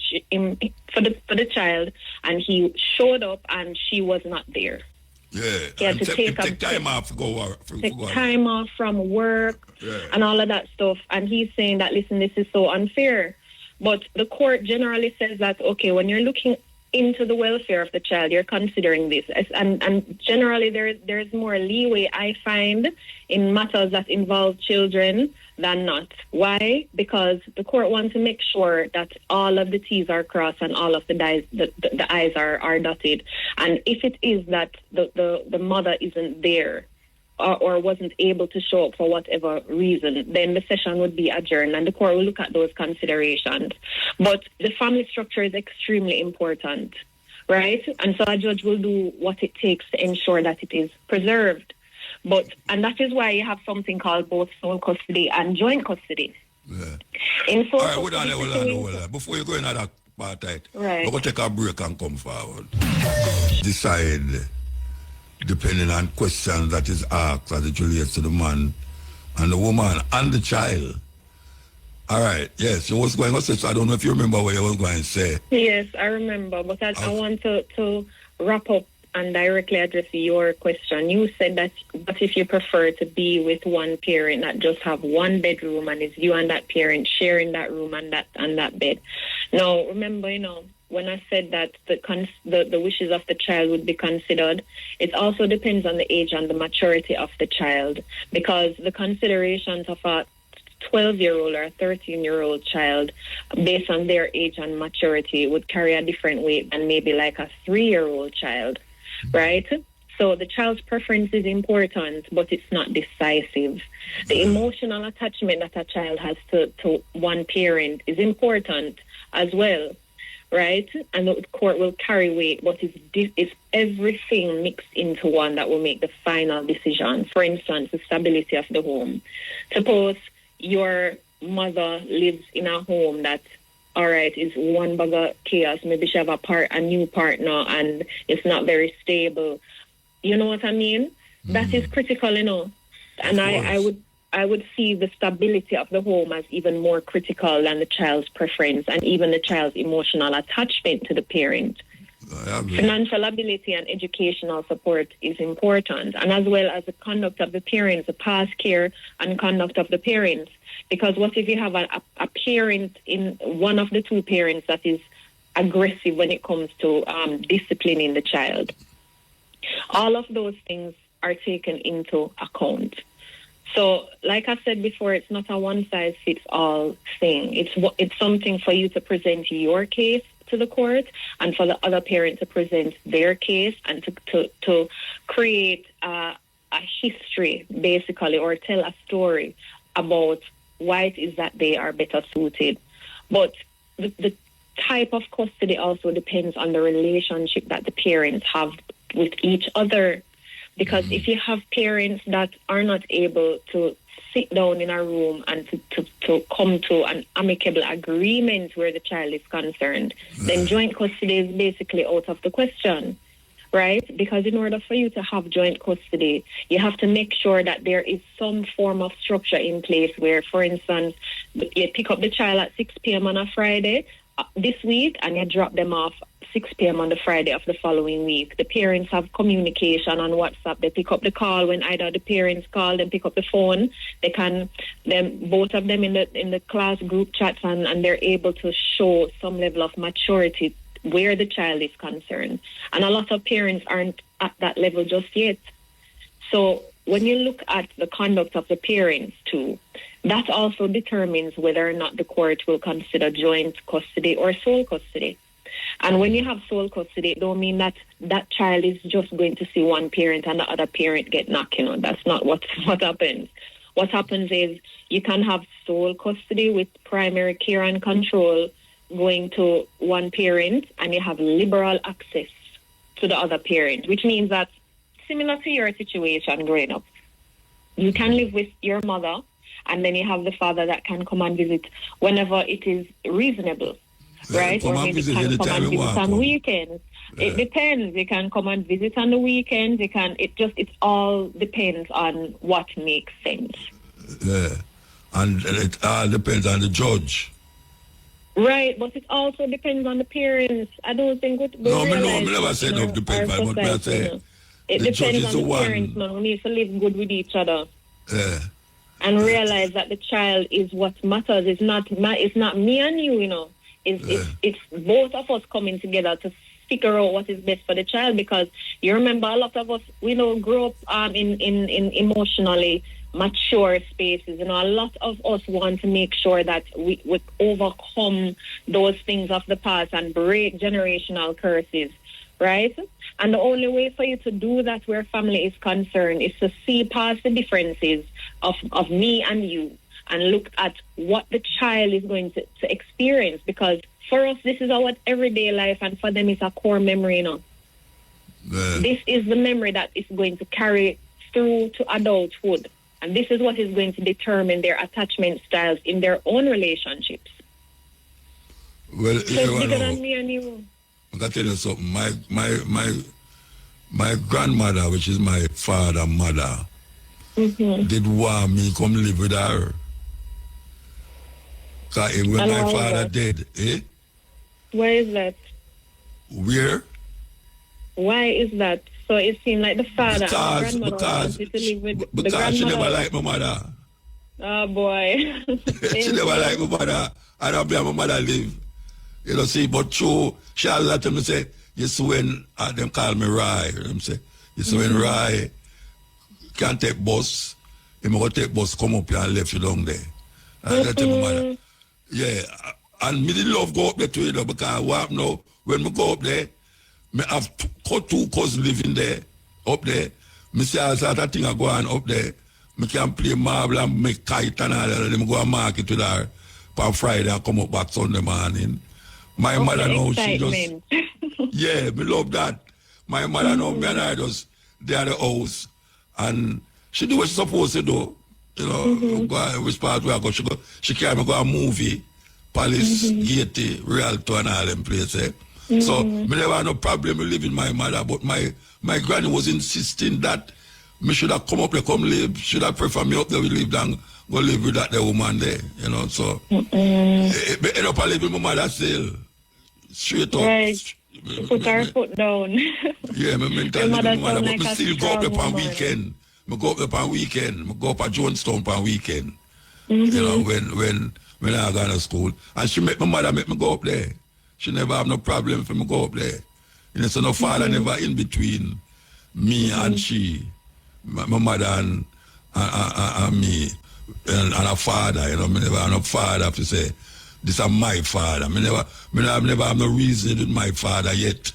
for the child, and he showed up and she was not there. Yeah, he had to take time off to go time off from work and all of that stuff. And he's saying that, listen, this is so unfair. But the court generally says that, okay, when you're looking into the welfare of the child, you're considering this. And generally there's more leeway, I find, in matters that involve children than not. Why? Because the court wants to make sure that all of the T's are crossed and all of the I's are dotted. And if it is that the mother isn't there or wasn't able to show up for whatever reason, then the session would be adjourned and the court will look at those considerations. But the family structure is extremely important, right? And so a judge will do what it takes to ensure that it is preserved. And that is why you have something called both sole custody and joint custody. Yeah. In sole all right, hold on. Before you go into that part, right, we're going to take a break and come forward. Decide, depending on questions that is asked as it relates to the man and the woman and the child. All right, yes, so what's going on? So I don't know if you remember what you was going to say. Yes, I remember, but I want to wrap up and directly address your question. You said that what if you prefer to be with one parent, not just have one bedroom and it's you and that parent sharing that room and that bed. Now, remember, when I said that the wishes of the child would be considered, it also depends on the age and the maturity of the child, because the considerations of a 12-year-old or a 13-year-old child, based on their age and maturity, would carry a different weight than maybe like a 3-year-old child, right? So the child's preference is important, but it's not decisive. The emotional attachment that a child has to one parent is important as well, right? And the court will carry weight, but it's everything mixed into one that will make the final decision. For instance, the stability of the home. Suppose your mother lives in a home that, all right, is one bag of chaos. Maybe she have a new partner and it's not very stable. You know what I mean? That is critical, And I would see the stability of the home as even more critical than the child's preference and even the child's emotional attachment to the parent. Financial ability and educational support is important, and as well as the conduct of the parents, the past care and conduct of the parents. Because what if you have a parent in one of the two parents that is aggressive when it comes to disciplining the child? All of those things are taken into account. So, like I said before, it's not a one-size-fits-all thing. It's something for you to present your case to the court and for the other parent to present their case and to create a history, basically, or tell a story about why it is that they are better suited. But the type of custody also depends on the relationship that the parents have with each other. Because if you have parents that are not able to sit down in a room and to come to an amicable agreement where the child is concerned, then joint custody is basically out of the question, right? Because in order for you to have joint custody, you have to make sure that there is some form of structure in place where, for instance, you pick up the child at 6 p.m. on a Friday this week and you drop them off 6 p.m. on the Friday of the following week. The parents have communication on WhatsApp. They pick up the call when either the parents call, then pick up the phone. They can, then both of them in the class group chats, and they're able to show some level of maturity where the child is concerned. And a lot of parents aren't at that level just yet. So when you look at the conduct of the parents too, that also determines whether or not the court will consider joint custody or sole custody. And when you have sole custody, it don't mean that that child is just going to see one parent and the other parent get knocked. You know, that's not what happens. What happens is you can have sole custody with primary care and control going to one parent, and you have liberal access to the other parent, which means that similar to your situation growing up, you can live with your mother, and then you have the father that can come and visit whenever it is reasonable. Right? Or maybe can come and visit on weekends. Yeah. It depends. You can come and visit on the weekends. It all depends on what makes sense. Yeah. And it all depends on the judge. Right, but it also depends on the parents. I don't think we never said it depends on what I say. It depends on the parents, man. We need to live good with each other. Yeah. And realize that the child is what matters. It's not me and you, you know. It's both of us coming together to figure out what is best for the child, because you remember a lot of us, grow up in emotionally mature spaces. You know, a lot of us want to make sure that we overcome those things of the past and break generational curses, right? And the only way for you to do that where family is concerned is to see past the differences of me and you, and look at what the child is going to experience. Because for us, this is our everyday life, and for them, it's a core memory, you know. This is the memory that is going to carry through to adulthood. And this is what is going to determine their attachment styles in their own relationships. Well, so it's bigger than me and you. I can tell you something. My grandmother, which is my father's mother, did want me come live with her. When my father died, Where is that? Where? Why is that? So it seemed like the father and the grandmother wanted to live with the grandmother. She never liked my mother. Oh, boy. She never liked my mother. I don't blame my mother live. You know, see, but true, she always let me say, you see when them call me Rye, you know what I'm saying? You see when Rye can't take bus, he may go take bus, come up here and left you down there. I tell my mother. Yeah, and me didn't love go up there too, you know, because what now, when me go up there, me have two cousins living there, up there. Me see all sort of things go on up there. Me can play marble and make kite and all that, and then go and market with her on Friday and come up back Sunday morning. My mother now, she just... Yeah, me love that. My mother now, me and I just, they are the house, and she do what she's supposed to do. You know, go which part where I go. She carry me go a movie, Palace, Gate, Rialto, and all them places. So, me never had no problem with living my mother, but my granny was insisting that me should have come up there, come live, should have prefer me up there, we live down, go live with that the woman there, you know, so. Me end up living with my mother still, straight up. Right. Put her foot down. Yeah, me mental living with my mother, but me still go up there on weekend. I go up there on weekend. I go up at Jonestown on weekend. You know, when I go to school. And she make my mother make me go up there. She never have no problem for me go up there. You know, so no father never in between me and she. My mother and me and a father, you know, me never have no father to say, this is my father. Me never have no reason with my father yet.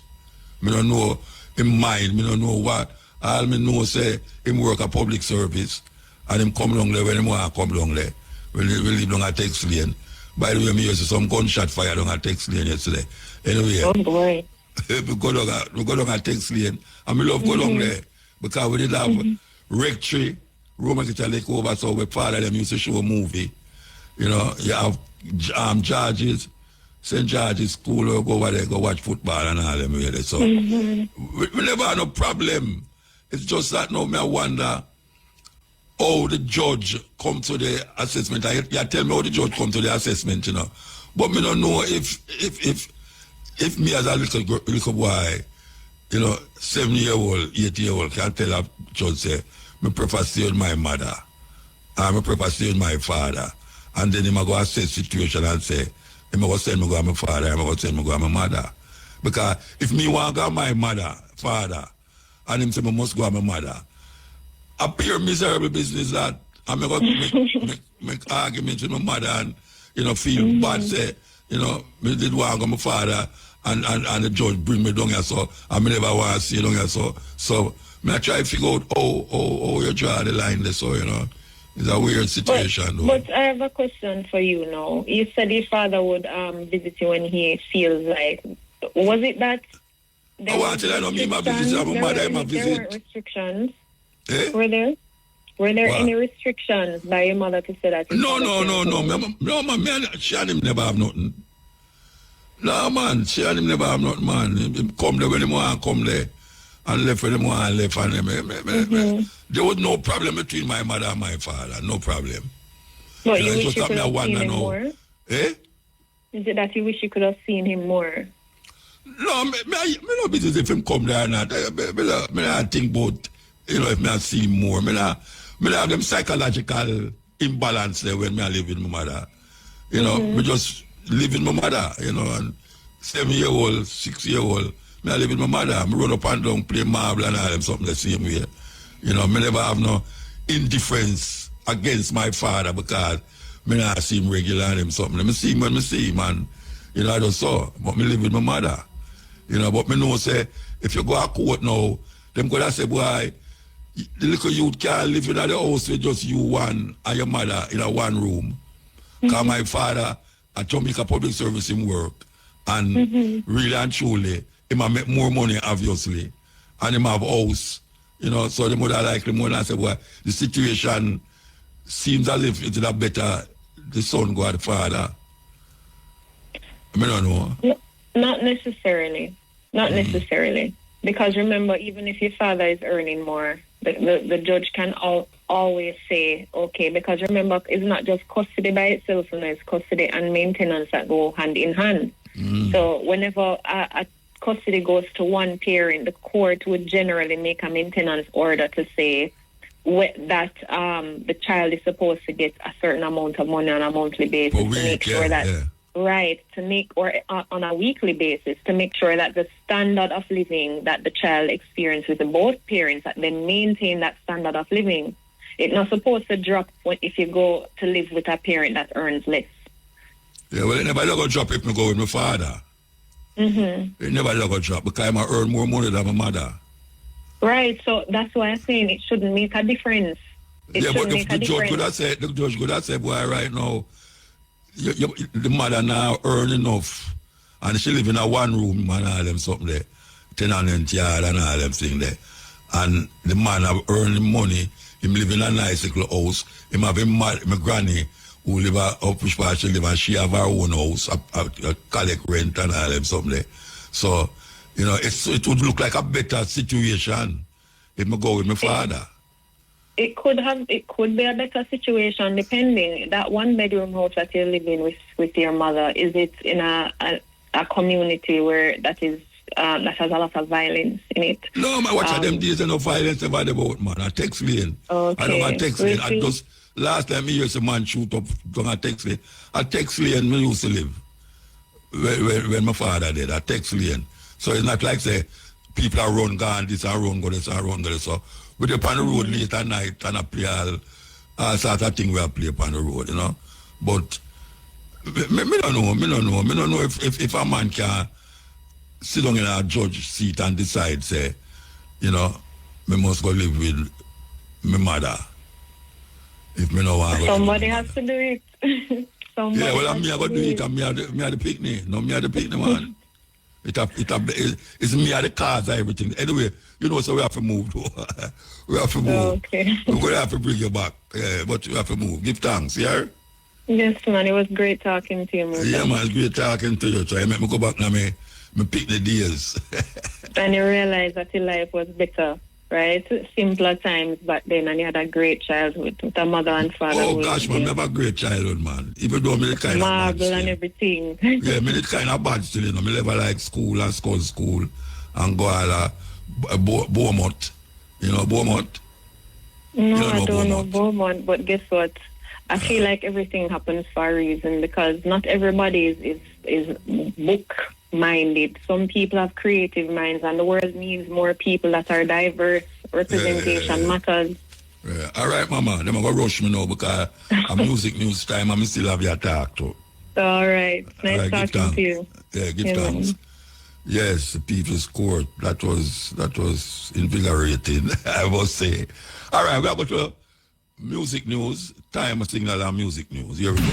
Me don't know him mind, me don't know what. All me know say him work a public service and him come along there when him want to come along there. We live down a text lane. By the way, me used to some gunshot fire down a text lane yesterday. Anyway. Oh boy. we go down a text lane. And me love go down there. Because we did have rectory, Roman Catholic over, so my father them used to show a movie. You know, you have George's, St. George's School, or go over there, go watch football and all them really. So we never had no problem. It's just that now I wonder how the judge come to the assessment. You tell me how the judge come to the assessment, you know. But me don't know if me as a little boy, you know, 7-year-old, 8-year-old can tell a judge say, me prefer stay with my mother, or me prefer stay with my father. And then he might go assess situation and say, he might go send me go to my father, he might go send me go to my mother. Because if me want to go to my mother, father, and him say me must go to my mother, a pure miserable business that I'm going to make arguments with my mother and, you know, feel bad, say, you know, me did want to go to my father and the judge bring me down here, so I never want to see you down here, so I try to figure out how you draw the line there, so, you know, it's a weird situation. But I have a question for you now. You said your father would visit you when he feels like, was it that? I want to tell you, I know me, my visit, my mother, my visit. There weren't restrictions. Eh? Were there any restrictions by your mother to say that? No, man, she and him never have nothing. No, man, she and him never have nothing, man. He come there when he want to come there. And left when he want to left. And there was no problem between my mother and my father. No problem. But you wish you could have seen him more? Eh? Is it that you wish you could have seen him more? No, me no business if him come there or not. Me not think about, you know, if me see him more. Me have them psychological imbalance there when me live with my mother. You know, me just live with my mother, you know, and 7-year-old, 6-year-old, me live with my mother. I run up and down, play marble and all them something the same way. You know, me never have no indifference against my father because me not see him regular and him something. Me see him when me see him and, you know, I just saw. But me live with my mother. You know, but me know say, if you go to court now, them gonna say, boy, the little youth can't live in the house with just you one and your mother in a one room. Because my father at Jamaica Public Service him work. And really and truly, he might make more money, obviously. And he have a house. You know, so the mother like the mother and say, well, the situation seems as if it's a better the son go at the father. I don't know. No, not necessarily. Not necessarily. Because remember, even if your father is earning more, the judge can always say, okay, because remember, it's not just custody by itself, and it's custody and maintenance that go hand in hand. So whenever a custody goes to one parent, the court would generally make a maintenance order to say that the child is supposed to get a certain amount of money on a monthly basis to make sure that... Yeah. Right, to make, or on a weekly basis, to make sure that the standard of living that the child experiences with both parents, that they maintain that standard of living. It's not supposed to drop if you go to live with a parent that earns less. Yeah, well, it never going to drop if I go with my father. It never going to drop because I earn more money than my mother. Right, so that's why I'm saying it shouldn't make a difference. Yeah, but the judge could have said, boy, right now, the mother now earn enough and she live in a one room and all them something there, tenant yard and all them thing there. And the man have earned money, him live in a nice little house, him have my granny who live up which part she live and she have her own house, a collect rent and all them something there. So, you know, it would look like a better situation if I go with my father. It could be a better situation depending. That one bedroom house that you're living with your mother, is it in a community where that has a lot of violence in it? No, man, watch them days and no violence about man. A text lane. Okay. I know a text lane. I just last time I heard a man shoot up on a text lane. A text lane me used to live when my father did. A text lane. So it's not like say people are run gone this and run go this and run go this. So But you're on the road late at night and I play all sort of thing we play upon the road, you know. But me don't know. Me don't know if a man can sit down in a judge seat and decide, say, you know, me must go live with my mother. If me no want somebody has to do it. Yeah, well, I'm going to do it. Me are the picnic. No, me are the picnic, man. It's me are the cars and everything. Anyway, you know, so we have to move. We have to move. Okay. We're going to have to bring you back. But we have to move. Give thanks, yeah? Yes, man. It was great talking to you, Muta. Yeah, man. It's great talking to you. So I make me go back now, me picnic days. And you realize that your life was better, right? Simpler times back then, and you had a great childhood with a mother and father. Oh, gosh, man. I have a great childhood, man. Even though I'm the kind of bad marble and everything. Yeah, I'm the kind of bad still, you know. I never like school and school and go all Beaumont. You know Beaumont? No, I don't know Beaumont, but guess what? I feel like everything happens for a reason, because not everybody is book-minded. Some people have creative minds, and the world needs more people that are diverse. Representation matters. Yeah. All right, Mama. Then I'm going to rush me now because I'm music news time and I still have your talk too. All right. Nice talking to you. Yeah, give thanks. Yes, the People's Court. That was invigorating, I must say. All right, we are going to music news. Time signal and music news. Here we go.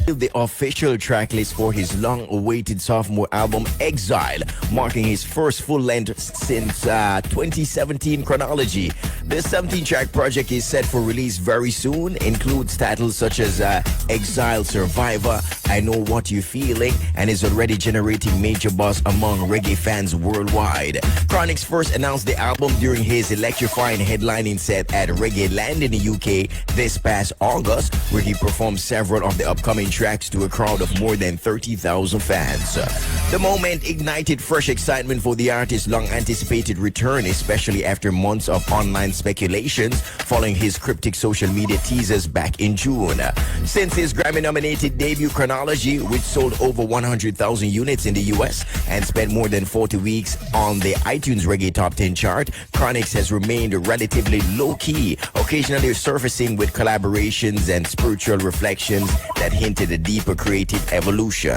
The official track list for his long-awaited sophomore album Exile, marking his first full length since 2017 Chronology. The 17-track project is set for release very soon. Includes titles such as Exile Survivor, I Know What You're Feeling, and is already generating major buzz among reggae fans worldwide. Chronix first announced the album during his electrifying headlining set at Reggae Land in the UK this past August, where he performed several of the upcoming tracks to a crowd of more than 30,000 fans. The moment ignited fresh excitement for the artist's long-anticipated return, especially after months of online speculations following his cryptic social media teasers back in June. Since his Grammy-nominated debut Chronology, which sold over 100,000 units in the US and spent more than 40 weeks on the iTunes Reggae Top 10 chart, Chronix has remained relatively low-key, occasionally surfacing with collaborations and spiritual reflections that hinted a deeper creative evolution.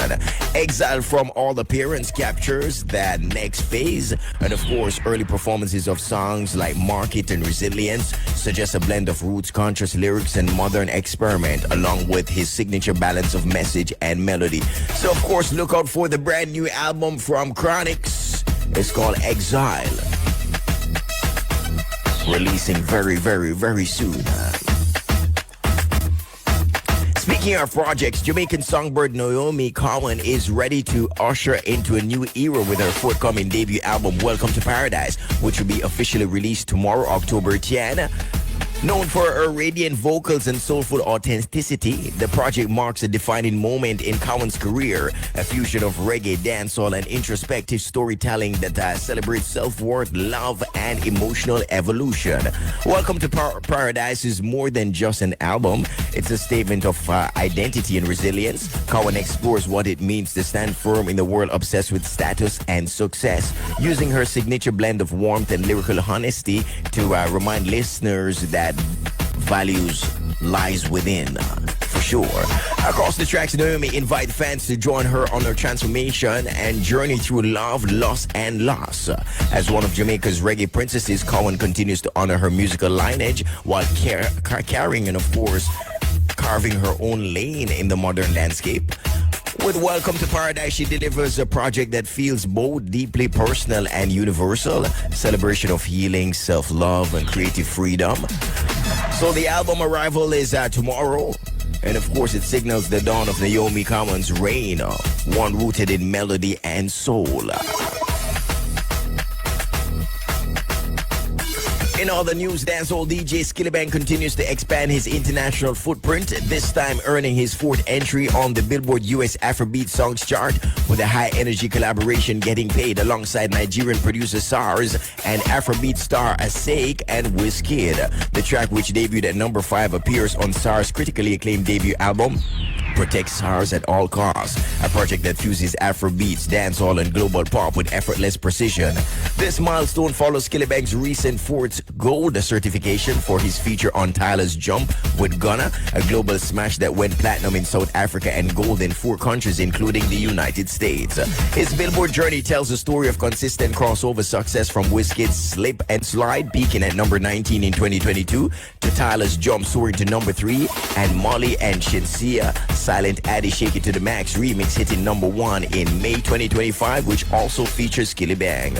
Exile, from all appearance, captures that next phase, and of course, early performances of songs like Market and Resilience suggest a blend of roots-conscious lyrics and modern experiment, along with his signature balance of message and melody. So, of course, look out for the brand new album from Chronix. It's called Exile. Releasing very, very, very soon. Speaking of projects, Jamaican songbird Naomi Cowan is ready to usher into a new era with her forthcoming debut album, Welcome to Paradise, which will be officially released tomorrow, October 10. Known for her radiant vocals and soulful authenticity, the project marks a defining moment in Cowan's career, a fusion of reggae, dancehall, and introspective storytelling that celebrates self-worth, love, and emotional evolution. Welcome to Paradise is more than just an album. It's a statement of identity and resilience. Cowan explores what it means to stand firm in the world obsessed with status and success, using her signature blend of warmth and lyrical honesty to remind listeners that values lies within, for sure. Across the tracks, Naomi invite fans to join her on her transformation and journey through love, loss, and loss. As one of Jamaica's reggae princesses, Cowan continues to honor her musical lineage while carrying and, of course, carving her own lane in the modern landscape. With Welcome to Paradise, she delivers a project that feels both deeply personal and universal, celebration of healing, self-love, and creative freedom. So the album arrival is tomorrow, and of course it signals the dawn of Naomi Cowan's reign, one rooted in melody and soul. In other news, dancehall DJ Skillibang continues to expand his international footprint, this time earning his fourth entry on the Billboard US Afrobeat Songs chart with a high-energy collaboration Getting Paid alongside Nigerian producer SARS and Afrobeat star Asake and Wizkid. The track, which debuted at number 5, appears on SARS' critically acclaimed debut album, Protect SARS at all costs. A project that fuses Afrobeats, dancehall, and global pop with effortless precision. This milestone follows Skillibang's recent fourth gold certification for his feature on Tyler's Jump with Ghana, a global smash that went platinum in South Africa and gold in 4 countries, including the United States. His Billboard journey tells a story of consistent crossover success from Wizkid's Slip and Slide, peaking at number 19 in 2022, to Tyler's Jump, soaring to number 3, and Molly and Shinsia Silent Addy Shake It to the Max remix hitting number 1 in May 2025, which also features Skillibang.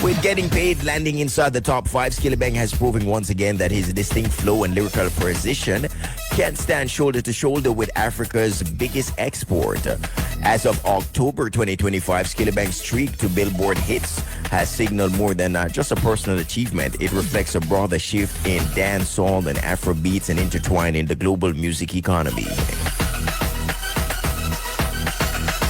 With Getting Paid landing inside the top 5, Skillibang has proven once again that his distinct flow and lyrical precision can stand shoulder to shoulder with Africa's biggest export. As of October 2025, Skillibang's streak to Billboard hits has signaled more than just a personal achievement. It reflects a broader shift in dancehall and Afrobeats and intertwined in the global music economy.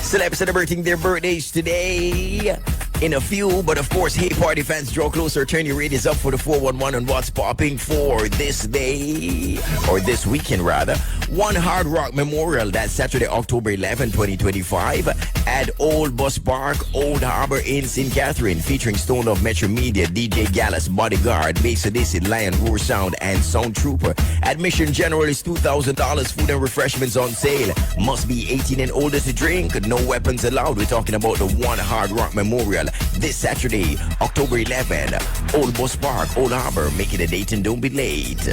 Celebs celebrating their birthdays today. In a few, but of course, hey party fans, draw closer, turn your radios up for the 411 on what's popping for this day, or this weekend rather. One Hard Rock Memorial, that's Saturday, October 11, 2025, at Old Bus Park, Old Harbor in St. Catherine, featuring Stone of Metro Media, DJ Gallus, Bodyguard, Bass Adicid, Lion Roar Sound, and Sound Trooper. Admission general is $2,000, food and refreshments on sale. Must be 18 and older to drink, no weapons allowed. We're talking about the One Hard Rock Memorial. This Saturday, October 11, Old Bus Park, Old Harbor. Make it a date and don't be late.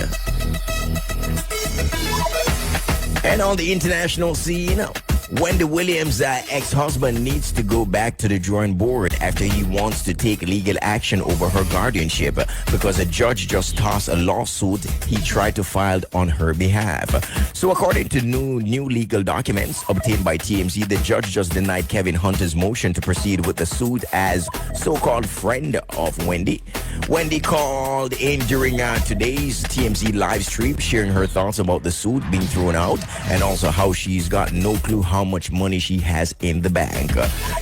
And on the international scene, Wendy Williams' ex-husband needs to go back to the drawing board after he wants to take legal action over her guardianship because a judge just tossed a lawsuit he tried to file on her behalf. So according to new legal documents obtained by TMZ, the judge just denied Kevin Hunter's motion to proceed with the suit as so-called friend of Wendy. Wendy called in during today's TMZ live stream, sharing her thoughts about the suit being thrown out and also how she's got no clue how much money she has in the bank.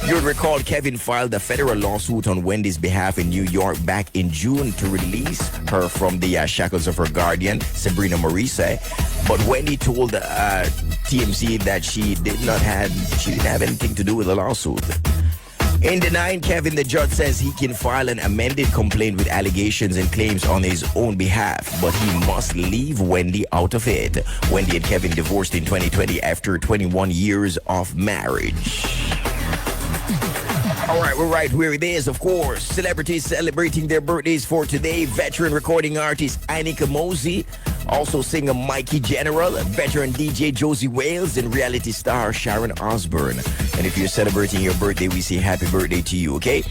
You'll recall Kevin filed a federal lawsuit on Wendy's behalf in New York back in June to release her from the shackles of her guardian, Sabrina Morisse. But Wendy told TMZ that she didn't have anything to do with the lawsuit. In denying Kevin, the judge says he can file an amended complaint with allegations and claims on his own behalf, but he must leave Wendy out of it. Wendy and Kevin divorced in 2020 after 21 years of marriage. All right, we're right where it is, of course. Celebrities celebrating their birthdays for today. Veteran recording artist Annika Mosey, also singer Mikey General, veteran DJ Josie Wales, and reality star Sharon Osbourne. And if you're celebrating your birthday, we say happy birthday to you, okay?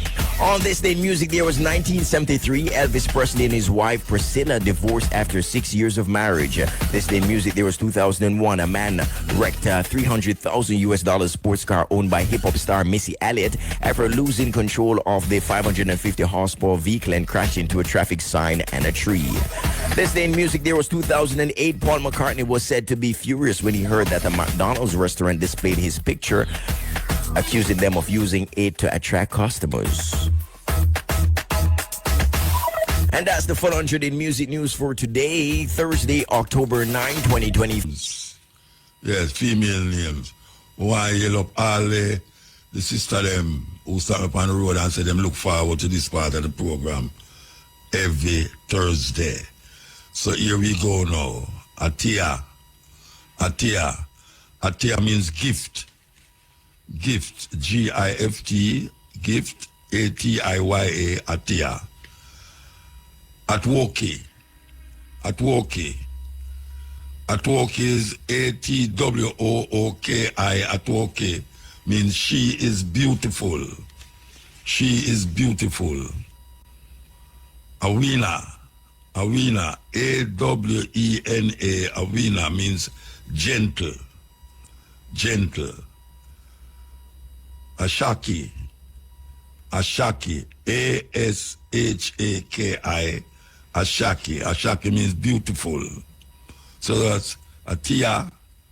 On this day in music, there was 1973. Elvis Presley and his wife Priscilla divorced after 6 years of marriage. This day in music, there was 2001. A man wrecked a $300,000 sports car owned by hip-hop star Missy Elliott after losing control of the 550 horsepower vehicle and crashed into a traffic sign and a tree. This day in music, there was 2008. Paul McCartney was said to be furious when he heard that a McDonald's restaurant displayed his picture, accusing them of using it to attract customers. And that's the 400 in music news for today, Thursday, October 9, 2020. Yes, female names. Why yell up all the sister them who stand up on the road and say them look forward to this part of the program every Thursday. So here we go now. Atia. Atia means gift. Gift. G-I-F-T. Gift. A-T-I-Y-A. Atia. Atwoki. Atwoki is A-T-W-O-O-K-I. Atwoki means she is beautiful. She is beautiful. Awina, A-W-E-N-A, Awina means gentle. Ashaki, A-S-H-A-K-I, Ashaki means beautiful. So that's Atia,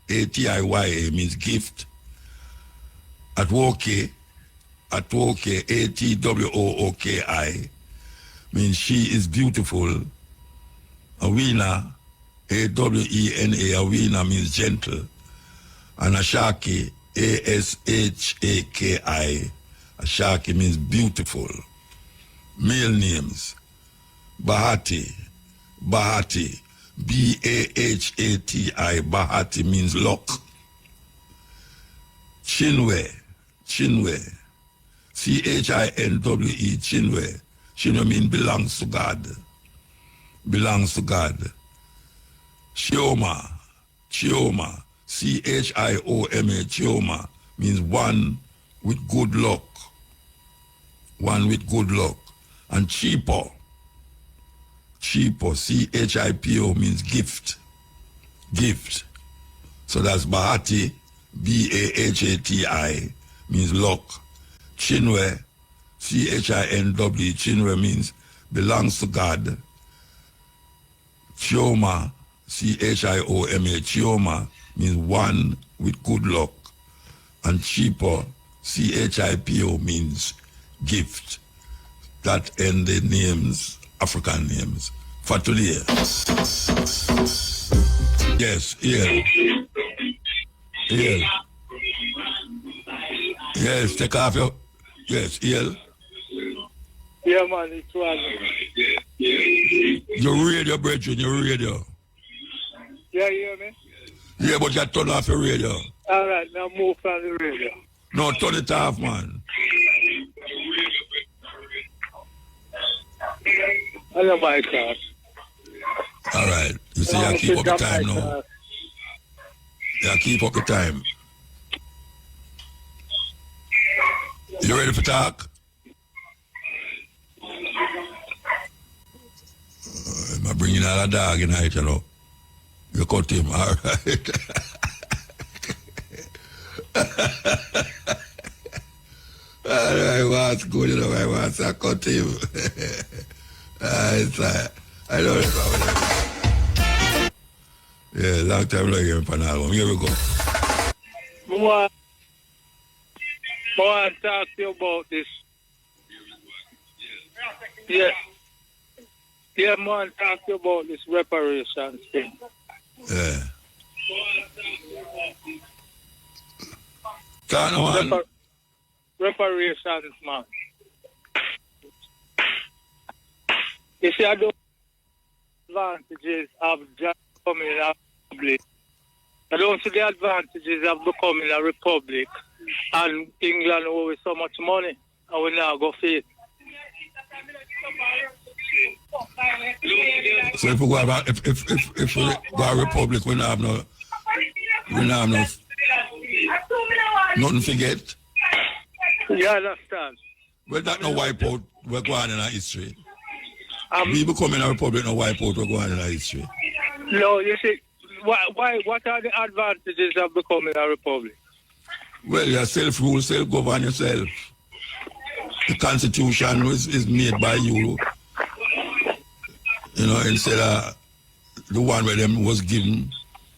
A-T-I-Y-A means gift. Atwoki, A-T-W-O-O-K-I, means she is beautiful. Awina, A-W-E-N-A, Awina means gentle. And Ashaki, Ashaki. Ashaki means beautiful. Male names. Bahati, Bahati, Bahati, Bahati means luck. Chinwe, Chinwe, Chinwe, Chinwe. Chinwe means belongs to God. Belongs to God. Chioma, Chioma, Chioma, Chioma means one with good luck. One with good luck. And Chipo, Chipo, Chipo means gift. Gift. So that's Bahati, Bahati, means luck. Chinwe, Chinw, Chinwe means belongs to God. Chioma, Chioma, Chioma means one with good luck. And Chipo, Chipo means gift. That end the names, African names. Fatulia. Yes, yeah. Yeah. Yes, take off your... Yes, yeah. Yeah, man, it's one. Your radio, brethren, your radio. Yeah, you hear me? Yeah, but you turn off your radio. All right, now move from the radio. No, turn it off, man. I know my class. All right. You see, I keep up the time now. Yeah, keep up the time. You ready for talk? I'm bringing out a dog tonight, you know. You cut him, all right. I was good, you know, I was to cut him. I don't know. Yeah, long time like him for an album. Here we go. I want to talk to you about this. Yeah. Yeah, man, talk to you about this reparations thing. Yeah. Turn on. Reparations, man. You see, I don't advantages of just becoming a republic. I don't see the advantages of becoming a republic and England owes so much money and we now go feed. So if we go about if we go a republic, we don't have no nothing to get. You understand? Well, that no wipe out we're going in our history. We becoming a republic, no wipe out we're going in our history. No, you see, why what are the advantages of becoming a republic? Well, you self-rule, self-govern yourself. The constitution is made by you. You know, instead of the one where them was given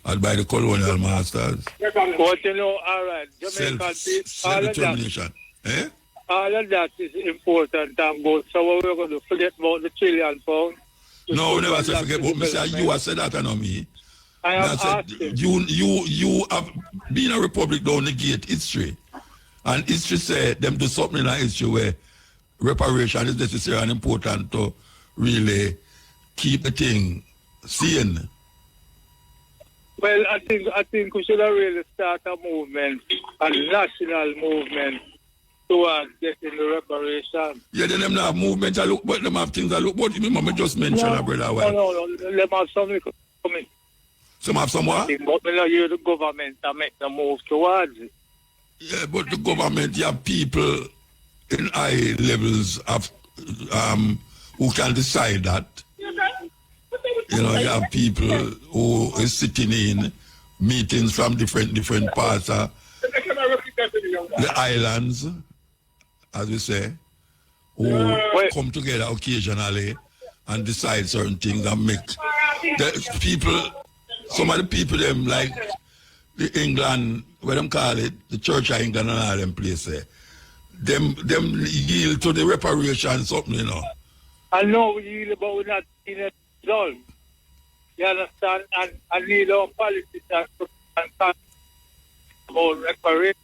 by the colonial masters. But you know, all right, Jamaican people, self-determination. All of that is important and good. So what we're going to forget about the £1 trillion? No, we never say forget about me. Say you have said that and not me. I am asking. You have been a republic don't negate history. And history said them do something in history where reparation is necessary and important to really keep the thing sane. Well, I think we should have really start a movement, a national movement towards getting the reparation. Yeah, then them have movement, I look, but them have things I look, but you remember just mention a brother. No, them have something coming. Some have some what? But we don't hear the government to make the move towards it. Yeah, but the government, you have people in high levels of who can decide that. You know, you have people who is sitting in meetings from different parts of the islands, as we say, who come together occasionally and decide certain things and make the people, some of the people them like the England, what them call it, the Church of England and all them places, them yield to the reparation something, you know. I know we yield, but we're not in a result. You understand? And need our politics and about reparation.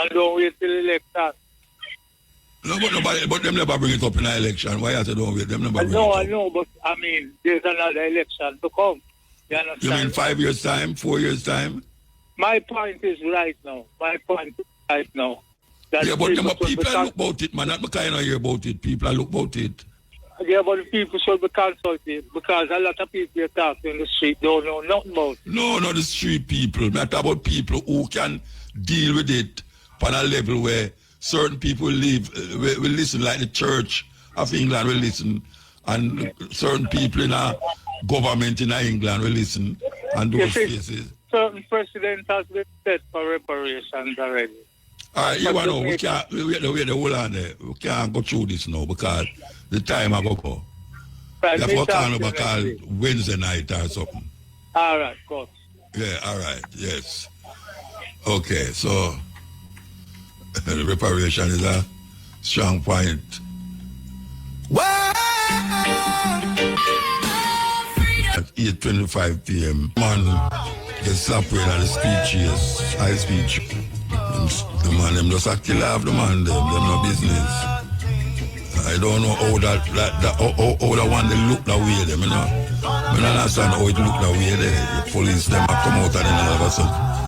And don't wait till election. No, but them never bring it up in an election. Why you say don't wait? Them never bring it up. I know, but I mean, there's another election to come. You understand? You mean 5 years' time, 4 years' time? My point is right now. That yeah, but them people look about it, man. Not the kind of hear about it. People look about it. Yeah, but the people should be consulted because a lot of people you talk in the street don't know nothing about it. No, not the street people. I talk about people who can deal with it on a level where certain people will listen, like the Church of England will listen, and certain people in our government in England will listen, and those cases. Certain precedent has been set for reparations already. All right, you know, we can't hold on there. We can't go through this now because the time I go. Right, you have to call Wednesday night or something. All right, go. Yeah, all right, yes. Okay, so the reparation is a strong point. At 8:25 p.m., man gets separated at the speech, yes, high speech. The man, them just a killer of the man, them no business. I don't know how that one they look that way, them, you know. I don't understand how it look that way, the police, them come out and then all of a sudden.